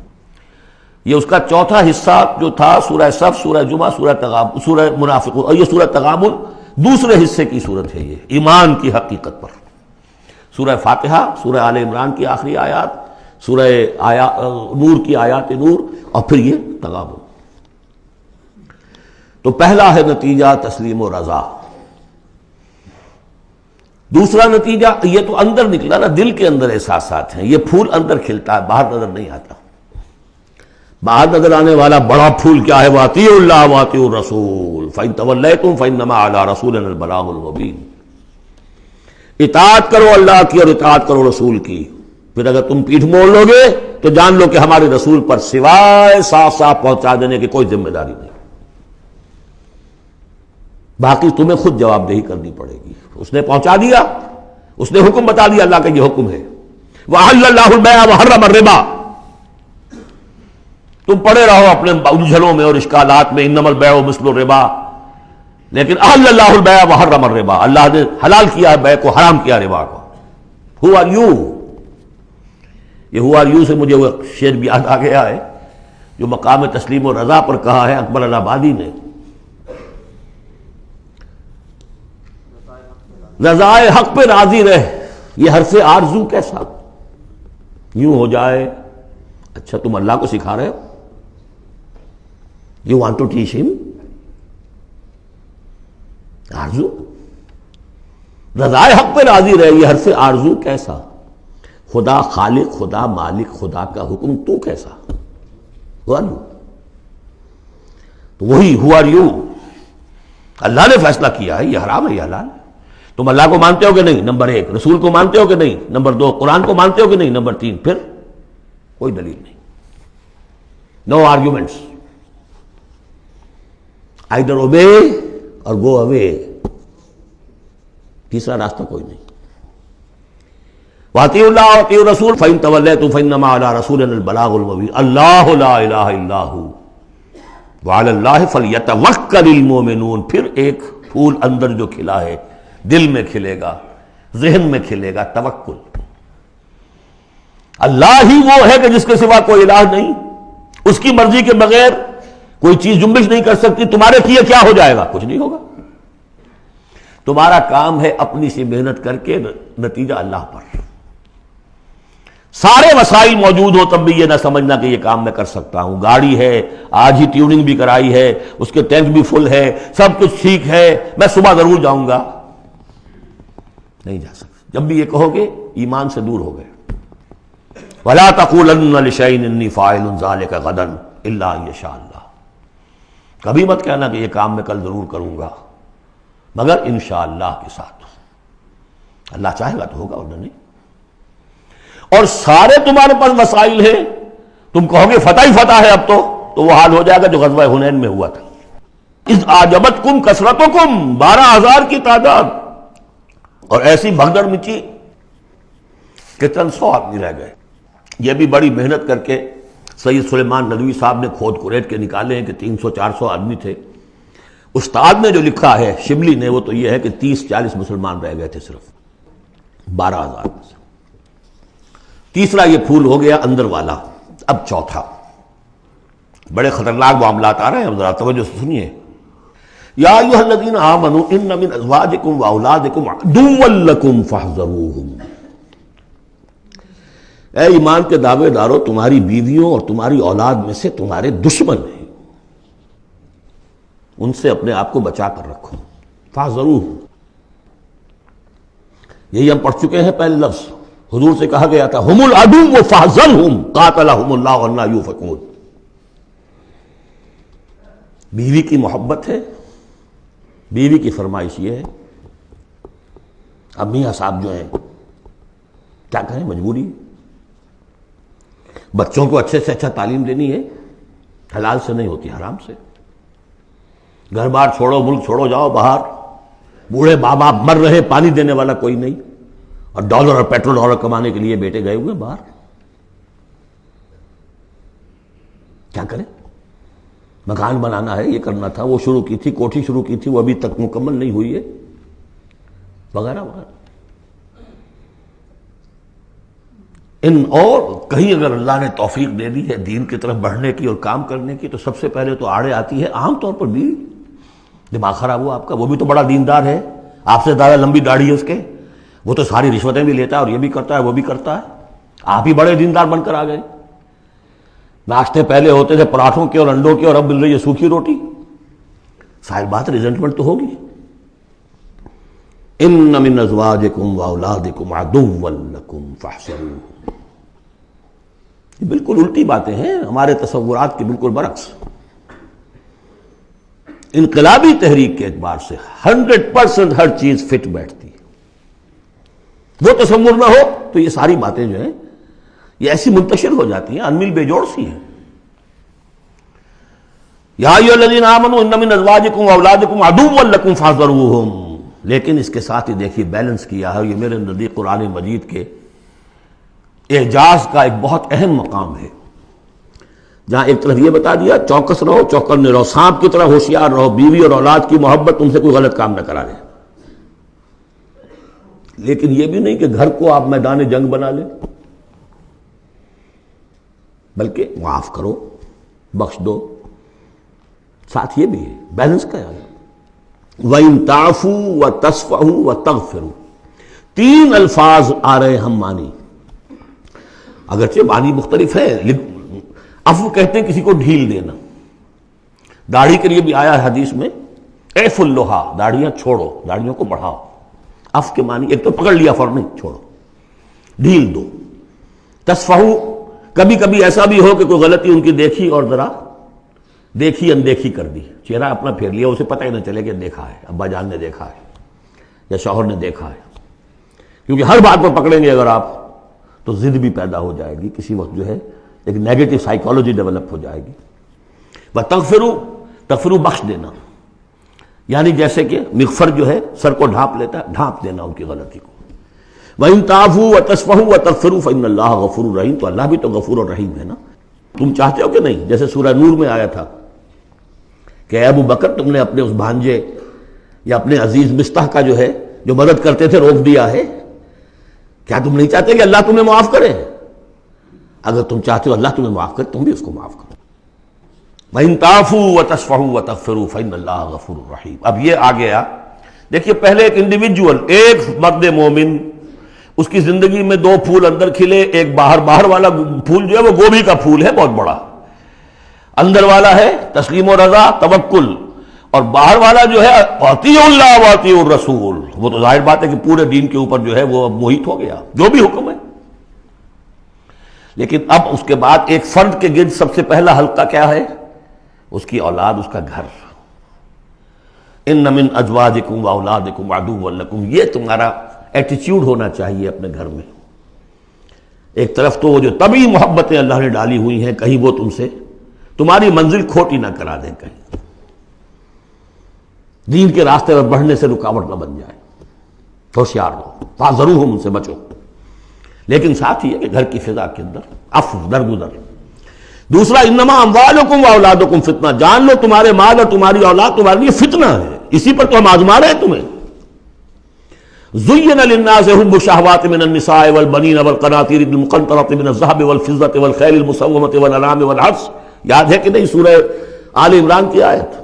یہ اس کا چوتھا حصہ جو تھا سورہ صف، سورہ جمعہ، سورہ تغابن، سورہ منافقون، اور یہ سورہ تغابن دوسرے حصے کی صورت ہے، یہ ایمان کی حقیقت پر۔ سورہ فاتحہ، سورہ آل عمران کی آخری آیات، سورہ نور کی آیات نور، اور پھر یہ تغابن۔ تو پہلا ہے نتیجہ تسلیم و رضا۔ دوسرا نتیجہ، یہ تو اندر نکلا نا، دل کے اندر احساسات ہیں، یہ پھول اندر کھلتا ہے، باہر نظر نہیں آتا۔ باہر نظر آنے والا بڑا پھول کیا ہے؟ وَأَطِیعُوا اللَّهَ وَأَطِیعُوا الرَّسُولَ فَإِن تَوَلَّیْتُمْ فَإِنَّمَا عَلَىٰ رَسُولِنَا الْبَلَاغُ الْمُبِینُ۔ اطاعت کرو اللہ کی اور اطاعت کرو رسول کی، پھر اگر تم پیٹھ موڑ لو گے تو جان لو کہ ہمارے رسول پر سوائے صاف صاف پہنچا دینے کی کوئی ذمہ داری نہیں، باقی تمہیں خود جواب دہی کرنی پڑے گی۔ اس نے پہنچا دیا، اس نے حکم بتا دیا، اللہ کا یہ حکم ہے۔ وَأَحَلَّ اللَّهُ الْبَيْعَ وَحَرَّمَ الرِّبَا، تم پڑے رہو اپنے الجھنوں میں اور اشکالات میں، انما البیع مثل الربا، لیکن احل اللہ البیع وحرم الربا، اللہ نے حلال کیا ہے بیع کو، حرام کیا ربا کو۔ ہو آر یو، یہ ہو آر یو سے مجھے وہ شعر بھی یاد آ گیا ہے جو مقام تسلیم و رضا پر کہا ہے اکبر الآبادی نے۔ رضائے حق پہ راضی رہ، یہ حرف آرزو کیسا یوں ہو جائے۔ اچھا تم اللہ کو سکھا رہے ہو، یو وانٹ ٹو ٹیچ ہم آرزو، رضائے حق پہ راضی رہے، یہ حرف آرزو کیسا، خدا خالق، خدا مالک، خدا کا حکم تو کیسا، تو وہی ہو آر یو، اللہ نے فیصلہ کیا ہے یہ حرام ہے یہ حلال ہے۔ تم اللہ کو مانتے ہو کہ نہیں؟ نمبر ایک۔ رسول کو مانتے ہو کہ نہیں؟ نمبر دو۔ قرآن کو مانتے ہو کہ نہیں؟ نمبر تین۔ پھر کوئی دلیل نہیں، نو آرگیومنٹس، آئیدر اوبے اور گو اوے، تیسرا راستہ کوئی نہیں۔ وَأَطِیعُوا اللَّهَ وَأَطِیعُوا الرَّسُولَ فَإِن تَوَلَّیْتُمْ فَإِنَّمَا عَلَىٰ رَسُولِنَا الْبَلَاغُ الْمُبِینُ اللَّهُ لَا إِلَٰهَ إِلَّا هُوَ وَعَلَى اللَّهِ فَلْيَتَوَکَّلِ الْمُؤْمِنُونَ۔ پھر ایک پھول اندر جو کھلا ہے، دل میں کھلے گا، ذہن میں کھلے گا، توکل۔ اللہ ہی وہ ہے کہ جس کے سوا کوئی الہ نہیں، اس کی مرضی کے بغیر کوئی چیز جنبش نہیں کر سکتی۔ تمہارے کیے کیا ہو جائے گا؟ کچھ نہیں ہوگا۔ تمہارا کام ہے اپنی سی محنت کر کے نتیجہ اللہ پر۔ سارے وسائل موجود ہو تب بھی یہ نہ سمجھنا کہ یہ کام میں کر سکتا ہوں۔ گاڑی ہے، آج ہی ٹیوننگ بھی کرائی ہے، اس کے ٹینک بھی فل ہے، سب کچھ ٹھیک ہے، میں صبح ضرور جاؤں گا، نہیں جا سکتا۔ جب بھی یہ کہو گے ایمان سے دور ہو گئے۔ وَلَا تَقُولَنَّ لِشَيْءٍ إِنِّي فَاعِلٌ ذَلِكَ غَدًا إِلَّا أَن يَشَاءَ اللَّهُ، کبھی مت کہنا کہ یہ کام میں کل ضرور کروں گا مگر انشاءاللہ کے ساتھ، اللہ چاہے گا تو ہوگا ورنہ نہیں۔ اور سارے تمہارے پاس وسائل ہیں، تم کہو گے فتح ہی فتح ہے اب تو وہ حال ہو جائے گا جو غزوہ حنین میں ہوا تھا۔ اذ اعجبتکم کثرتکم، 12,000 کی تعداد، اور ایسی بھگدڑ مچی کہ چند 100 آدمی رہ گئے۔ یہ بھی بڑی محنت کر کے سید سلیمان ندوی صاحب نے کھود کریٹ کے نکالے ہیں کہ 300-400 آدمی تھے۔ استاد نے جو لکھا ہے شبلی نے وہ تو یہ ہے کہ 30-40 مسلمان رہ گئے تھے صرف 12,000 میں سے۔ تیسرا یہ پھول ہو گیا اندر والا۔ اب چوتھا، بڑے خطرناک معاملات آ رہے ہیں، ذرا توجہ سے سنیے۔ یا ایھا الذین آمنوا ان من ازواجکم واولادکم عدوا لکم فاحذروہم، اے ایمان کے دعوے دارو، تمہاری بیویوں اور تمہاری اولاد میں سے تمہارے دشمن ہیں، ان سے اپنے آپ کو بچا کر رکھو۔ فاحذروہم، یہی ہم پڑھ چکے ہیں پہلے لفظ، حضور سے کہا گیا تھا ہم العدو فاحذرہم قاتلہم اللہ انا یؤفکون۔ بیوی کی محبت ہے، بیوی کی فرمائش یہ ہے۔ اب میاں صاحب جو ہیں کیا کہیں، مجبوری ہے۔ بچوں کو اچھے سے اچھا تعلیم دینی ہے، حلال سے نہیں ہوتی، حرام سے۔ گھر بار چھوڑو، ملک چھوڑو، جاؤ باہر، بوڑھے ماں باپ مر رہے، پانی دینے والا کوئی نہیں، اور ڈالر اور پیٹرول ڈالر کمانے کے لیے بیٹے گئے ہوئے باہر، کیا کریں؟ مکان بنانا ہے، یہ کرنا تھا، وہ شروع کی تھی، کوٹھی شروع کی تھی، وہ ابھی تک مکمل نہیں ہوئی ہے، وغیرہ وغیرہ۔ اور کہیں اگر اللہ نے توفیق دے دی ہے دین کی طرف بڑھنے کی اور کام کرنے کی، تو سب سے پہلے تو آڑے آتی ہے عام طور پر بیوی۔ دماغ خراب ہوا آپ کا، وہ بھی تو بڑا دیندار ہے، آپ سے زیادہ لمبی داڑھی ہے اس کے، وہ تو ساری رشوتیں بھی لیتا ہے اور یہ بھی کرتا ہے وہ بھی کرتا ہے، آپ ہی بڑے دیندار بن کر آ گئے۔ ناشتے پہلے ہوتے تھے پراٹھوں کے اور انڈوں کے، اور اب مل رہی ہے سوکھی روٹی، ظاہر بات ریزنٹمنٹ تو ہوگی۔ ان من ازواجکم واولادکم عدوا لکم فاحذروہ، یہ بالکل الٹی باتیں ہیں ہمارے تصورات کے بالکل برعکس۔ انقلابی تحریک کے اعتبار سے 100% ہر چیز فٹ بیٹھتی ہے، وہ تصور نہ ہو تو یہ ساری باتیں جو ہیں یہ ایسی منتشر ہو جاتی ہیں، انمل بے جوڑ سی ہیں۔ یا ایھا الذین آمنوا ان من ازواجکم واولادکم عدوا لکم فاحذروہم، لیکن اس کے ساتھ ہی دیکھیے بیلنس کیا ہے، یہ میرے نزدیک قرآن مجید کے اعجاز کا ایک بہت اہم مقام ہے، جہاں ایک طرف یہ بتا دیا چوکس رہو، چوکنے رہو، سانپ کی طرح ہوشیار رہو، بیوی اور اولاد کی محبت تم سے کوئی غلط کام نہ کرا دے، لیکن یہ بھی نہیں کہ گھر کو آپ میدان جنگ بنا لیں، بلکہ معاف کرو، بخش دو، ساتھ یہ بھی ہے بیلنس کا ہے۔ وَإِن تَعْفُوا وَتَصْفَحُوا وَتَغْفِرُوا، تین الفاظ آ رہے ہم معنی، اگرچہ معنی مختلف ہے۔ عفو کہتے ہیں کسی کو ڈھیل دینا، داڑھی کے لیے بھی آیا ہے حدیث میں، اعفوا اللحیٰ، داڑھیاں چھوڑو، داڑھیوں کو بڑھاؤ۔ عفو کے معنی ایک تو پکڑ لیا فوراً نہیں، چھوڑو، ڈھیل دو۔ تصفحوا، کبھی کبھی ایسا بھی ہو کہ کوئی غلطی ان کی دیکھی اور ذرا دیکھی اندیکھی کر دی، چہرہ اپنا پھیر لیا، اسے پتہ ہی نہ چلے کہ دیکھا ہے، ابا جان نے دیکھا ہے یا شوہر نے دیکھا ہے، کیونکہ ہر بات پر پکڑیں گے اگر آپ تو ضد بھی پیدا ہو جائے گی، کسی وقت جو ہے ایک نیگیٹو سائیکالوجی ڈیولپ ہو جائے گی۔ وَتَغْفِرُوا، تغفروا بخش دینا، یعنی جیسے کہ مغفر جو ہے سر کو ڈھانپ لیتا ہے، ڈھانپ دینا ان کی غلطی کو۔ وَإِن تَعْفُوا وَتَصْفَحُوا وَتَغْفِرُوا فَإِنَّ اللَّهَ غَفُورٌ رَحِيمٌ، تو اللہ بھی تو غفور اور رحیم ہے نا۔ تم چاہتے ہو کہ نہیں، جیسے سورہ نور میں آیا تھا کہ اے ابو بکر تم نے اپنے اس بھانجے یا اپنے عزیز مصطح کا جو ہے جو مدد کرتے تھے روک دیا ہے، کیا تم نہیں چاہتے کہ اللہ تمہیں معاف کرے؟ اگر تم چاہتے ہو اللہ تمہیں معاف کرے، تم بھی اس کو معاف کرو۔ وَإِن تَعْفُوا وَتَصْفَحُوا وَتَغْفِرُوا فَإِنَّ اللَّهَ غَفُورٌ رَحِيمٌ۔ اب یہ آ گیا، دیکھیے پہلے ایک انڈیویجول، ایک مرد مومن، اس کی زندگی میں دو پھول اندر کھلے، ایک باہر والا پھول جو ہے وہ گوبھی کا پھول ہے بہت بڑا، اندر والا ہے تسلیم و رضا، توکل، اور باہر والا جو ہے اطیعوا اللہ واطیعوا الرسول، وہ تو ظاہر بات ہے کہ پورے دین کے اوپر جو ہے وہ اب محیط ہو گیا، جو بھی حکم ہے۔ لیکن اب اس کے بعد ایک فرد کے گرد سب سے پہلا حلقہ کیا ہے؟ اس کی اولاد، اس کا گھر۔ ان من ازواجکم واولادکم عدوا لکم، یہ تمہارا ایٹیچیوڈ ہونا چاہیے اپنے گھر میں۔ ایک طرف تو وہ جو طبعی محبتیں اللہ نے ڈالی ہوئی ہیں، کہیں وہ تم سے تمہاری منزل کھوٹی نہ کرا دیں، کہیں دین کے راستے پر بڑھنے سے رکاوٹ نہ بن جائے، ہوشیار رہو، فاحذروہم، ان سے بچو۔ لیکن ساتھ ہی ہے کہ گھر کی فضا کے اندر عفو، درگزر۔ دوسرا انما اموالکم واولادکم فتنہ، جان لو تمہارے مال اور تمہاری اولاد تمہارے لیے فتنہ ہے، اسی پر تو ہم آزما رہے ہیں تمہیں۔ زین للناس حب الشہوات من النساء والبنین والقناطیر المقنطرۃ من الذهب والفضة والخیل المسومۃ والانعام والحرث، یاد ہے کہ نہیں سورہ آل عمران کی آیت؟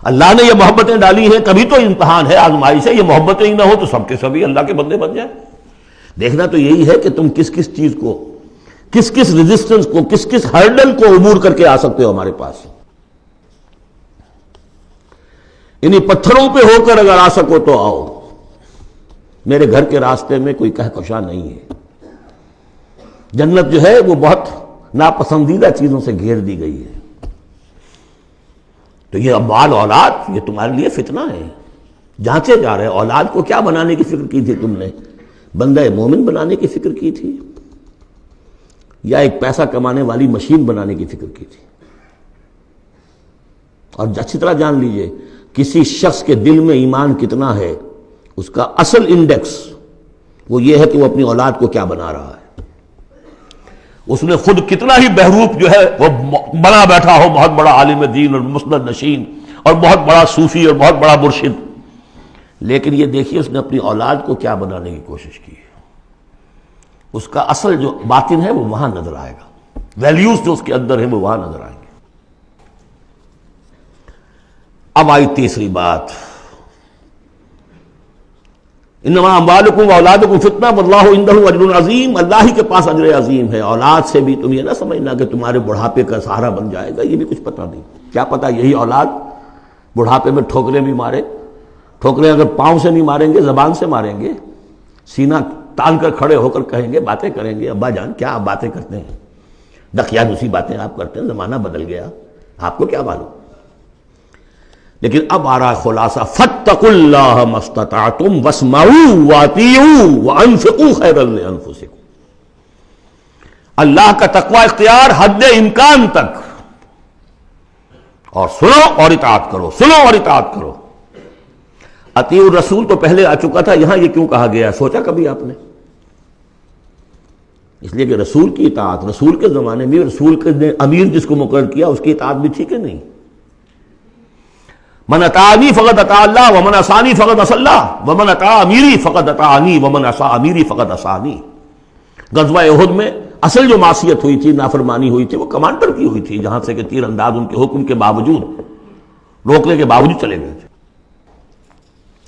اللہ نے یہ محبتیں ڈالی ہیں، کبھی تو امتحان ہے، آزمائش ہے، یہ محبتیں ہی نہ ہو تو سب کے سبھی اللہ کے بندے بن جائیں۔ دیکھنا تو یہی ہے کہ تم کس کس چیز کو، کس کس ریزسٹنس کو، کس کس ہرڈل کو عبور کر کے آ سکتے ہو ہمارے پاس۔ انہی پتھروں پہ ہو کر اگر آ سکو تو آؤ، میرے گھر کے راستے میں کوئی کہکشاں نہیں ہے۔ جنت جو ہے وہ بہت ناپسندیدہ چیزوں سے گھیر دی گئی ہے، تو یہ اموال اولاد یہ تمہارے لیے فتنہ ہے، جانچے جا رہے ہیں۔ اولاد کو کیا بنانے کی فکر کی تھی تم نے؟ بندہ مومن بنانے کی فکر کی تھی یا ایک پیسہ کمانے والی مشین بنانے کی فکر کی تھی؟ اور اچھی طرح جان لیجئے کسی شخص کے دل میں ایمان کتنا ہے اس کا اصل انڈیکس وہ یہ ہے کہ وہ اپنی اولاد کو کیا بنا رہا ہے، اس نے خود کتنا ہی بہروپ جو ہے وہ بنا بیٹھا ہو، بہت بڑا عالم دین اور مسند نشین اور بہت بڑا صوفی اور بہت بڑا مرشد، لیکن یہ دیکھیے اس نے اپنی اولاد کو کیا بنانے کی کوشش کی ہے، اس کا اصل جو باطن ہے وہ وہاں نظر آئے گا، ویلیوز جو اس کے اندر ہیں وہ وہاں نظر آئیں گے۔ اب آئی تیسری بات، انما اموالکم و اولادکم فتنہ واللہ عندہ اجر عظیم، اللہ ہی کے پاس اجر عظیم ہے۔ اولاد سے بھی تم یہ نہ سمجھنا کہ تمہارے بڑھاپے کا سہارا بن جائے گا، یہ بھی کچھ پتہ نہیں، کیا پتہ یہی اولاد بڑھاپے میں ٹھوکریں بھی مارے، ٹھوکریں اگر پاؤں سے نہیں ماریں گے زبان سے ماریں گے، سینہ تان کر کھڑے ہو کر کہیں گے، باتیں کریں گے، ابا جان کیا آپ باتیں کرتے ہیں، دقیانوسی دوسری باتیں آپ کرتے ہیں، زمانہ بدل گیا، آپ کو کیا معلوم۔ لیکن اب آ رہا خلاصہ، فاتقوا اللہ ما استطعتم واسمعوا واطیعوا وانفقوا خیرا لانفسکم، اللہ کا تقوی اختیار حد امکان تک، اور سنو اور اطاعت کرو، سنو اور اطاعت کرو۔ اطیعوا الرسول تو پہلے آ چکا تھا، یہاں یہ کیوں کہا گیا ہے، سوچا کبھی آپ نے؟ اس لیے کہ رسول کی اطاعت، رسول کے زمانے میں رسول کے امیر جس کو مقرر کیا اس کی اطاعت بھی ٹھیک ہے نہیں۔ من اطاعنی فقد اطاع اللہ ومن عصانی فقد عصى اللہ ومن اطاع امیری فقد اطاعنی ومن عصى امیری فقد عصانی۔ غزوہ احد میں اصل جو معصیت ہوئی تھی، نافرمانی ہوئی تھی، وہ کمانڈر کی ہوئی تھی، جہاں سے کہ تیر انداز ان کے حکم کے باوجود، روکنے کے باوجود چلے گئے تھے۔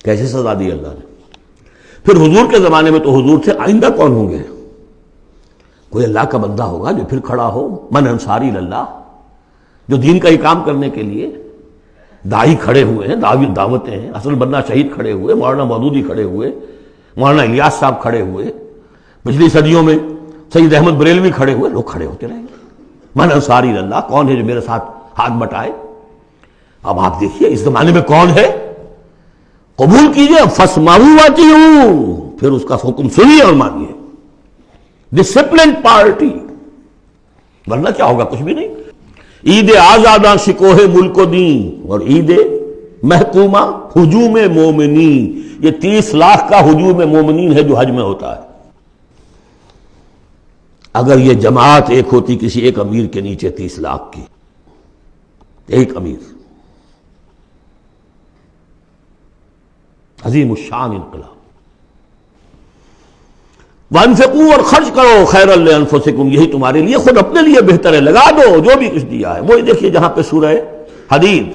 کیسے سزا دی اللہ نے۔ پھر حضور کے زمانے میں تو حضور تھے، آئندہ کون ہوں گے؟ کوئی اللہ کا بندہ ہوگا جو پھر کھڑا ہو، من انصاری اللہ، جو دین کا ہی کام کرنے کے لیے داعی کھڑے ہوئے ہیں، دعوتیں ہیں، حسن بننا شہید کھڑے ہوئے، مولانا مودودی کھڑے ہوئے، مولانا الیاس صاحب کھڑے ہوئے، پچھلی صدیوں میں سید احمد بریلوی کھڑے ہوئے، لوگ کھڑے ہوتے رہیں گے۔ من انصاری اللہ، کون ہے جو میرے ساتھ ہاتھ بٹائے؟ اب آپ دیکھیے اس زمانے میں کون ہے، قبول کیجئے، فاسمعوا واطیعوا، پھر اس کا حکم سنیے اور مانیے، ڈسپلن پارٹی، ورنہ کیا ہوگا؟ کچھ بھی نہیں۔ عید آزاداں شکوہ ملک و دین اور عید محکومہ ہجوم مومنین، یہ 30 لاکھ کا ہجوم مومنین ہے جو حج میں ہوتا ہے۔ اگر یہ جماعت ایک ہوتی کسی ایک امیر کے نیچے 30 لاکھ کی، ایک امیر، عظیم الشان انقلاب۔ وانفقوا، اور خرچ کرو، خیرا لانفسکم، یہی تمہارے لیے، خود اپنے لیے بہتر ہے، لگا دو جو بھی کچھ دیا ہے۔ وہی دیکھیے جہاں پہ سورہ حدید،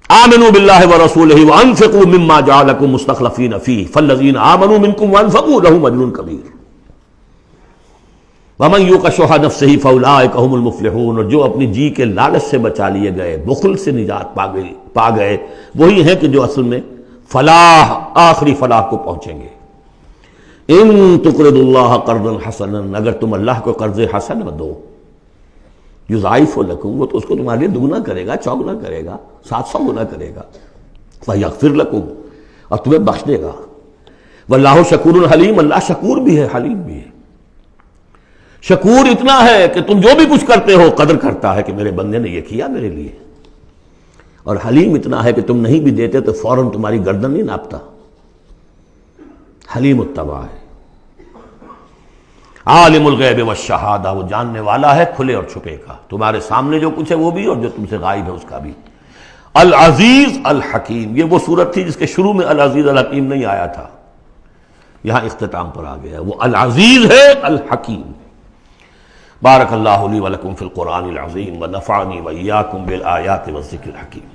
آمنوا باللہ ورسولہ وانفقوا مما جعلکم مستخلفین فیہ فالذین آمنوا منکم وانفقوا لہم اجر کبیر ومن یوق شح نفسہ فاولئک ھم المفلحون، اور جو اپنی جی کے لالچ سے بچا لیے گئے، بخل سے نجات پا گئے، وہی ہیں کہ جو اصل میں فلاح، آخری فلاح کو پہنچیں گے۔ ان تقرضوا اللہ قرضا حسنا، اگر تم اللہ کو قرض حسن دو، یضاعف لکم، وہ تو اس کو تمہارے لیے دگنا کرے گا، چوگنا کرے گا، 700 گنا کرے گا، فیغفر لکم، اور تمہیں بخش دے گا۔ واللہ شکور حلیم، اللہ شکور بھی ہے، حلیم بھی ہے۔ شکور اتنا ہے کہ تم جو بھی کچھ کرتے ہو قدر کرتا ہے کہ میرے بندے نے یہ کیا میرے لیے، اور حلیم اتنا ہے کہ تم نہیں بھی دیتے تو فوراً تمہاری گردن نہیں ناپتا، حلیم الطبع ہے۔ عالم الغیب والشہادہ، وہ جاننے والا ہے کھلے اور چھپے کا، تمہارے سامنے جو کچھ ہے وہ بھی اور جو تم سے غائب ہے اس کا بھی۔ العزیز الحکیم، یہ وہ صورت تھی جس کے شروع میں العزیز الحکیم نہیں آیا تھا، یہاں اختتام پر آ گیا، وہ العزیز ہے الحکیم۔ بارک اللہ لی ولکم فی القرآن العظیم ونفعنی وإیاکم بالآیات والذکر الحکیم۔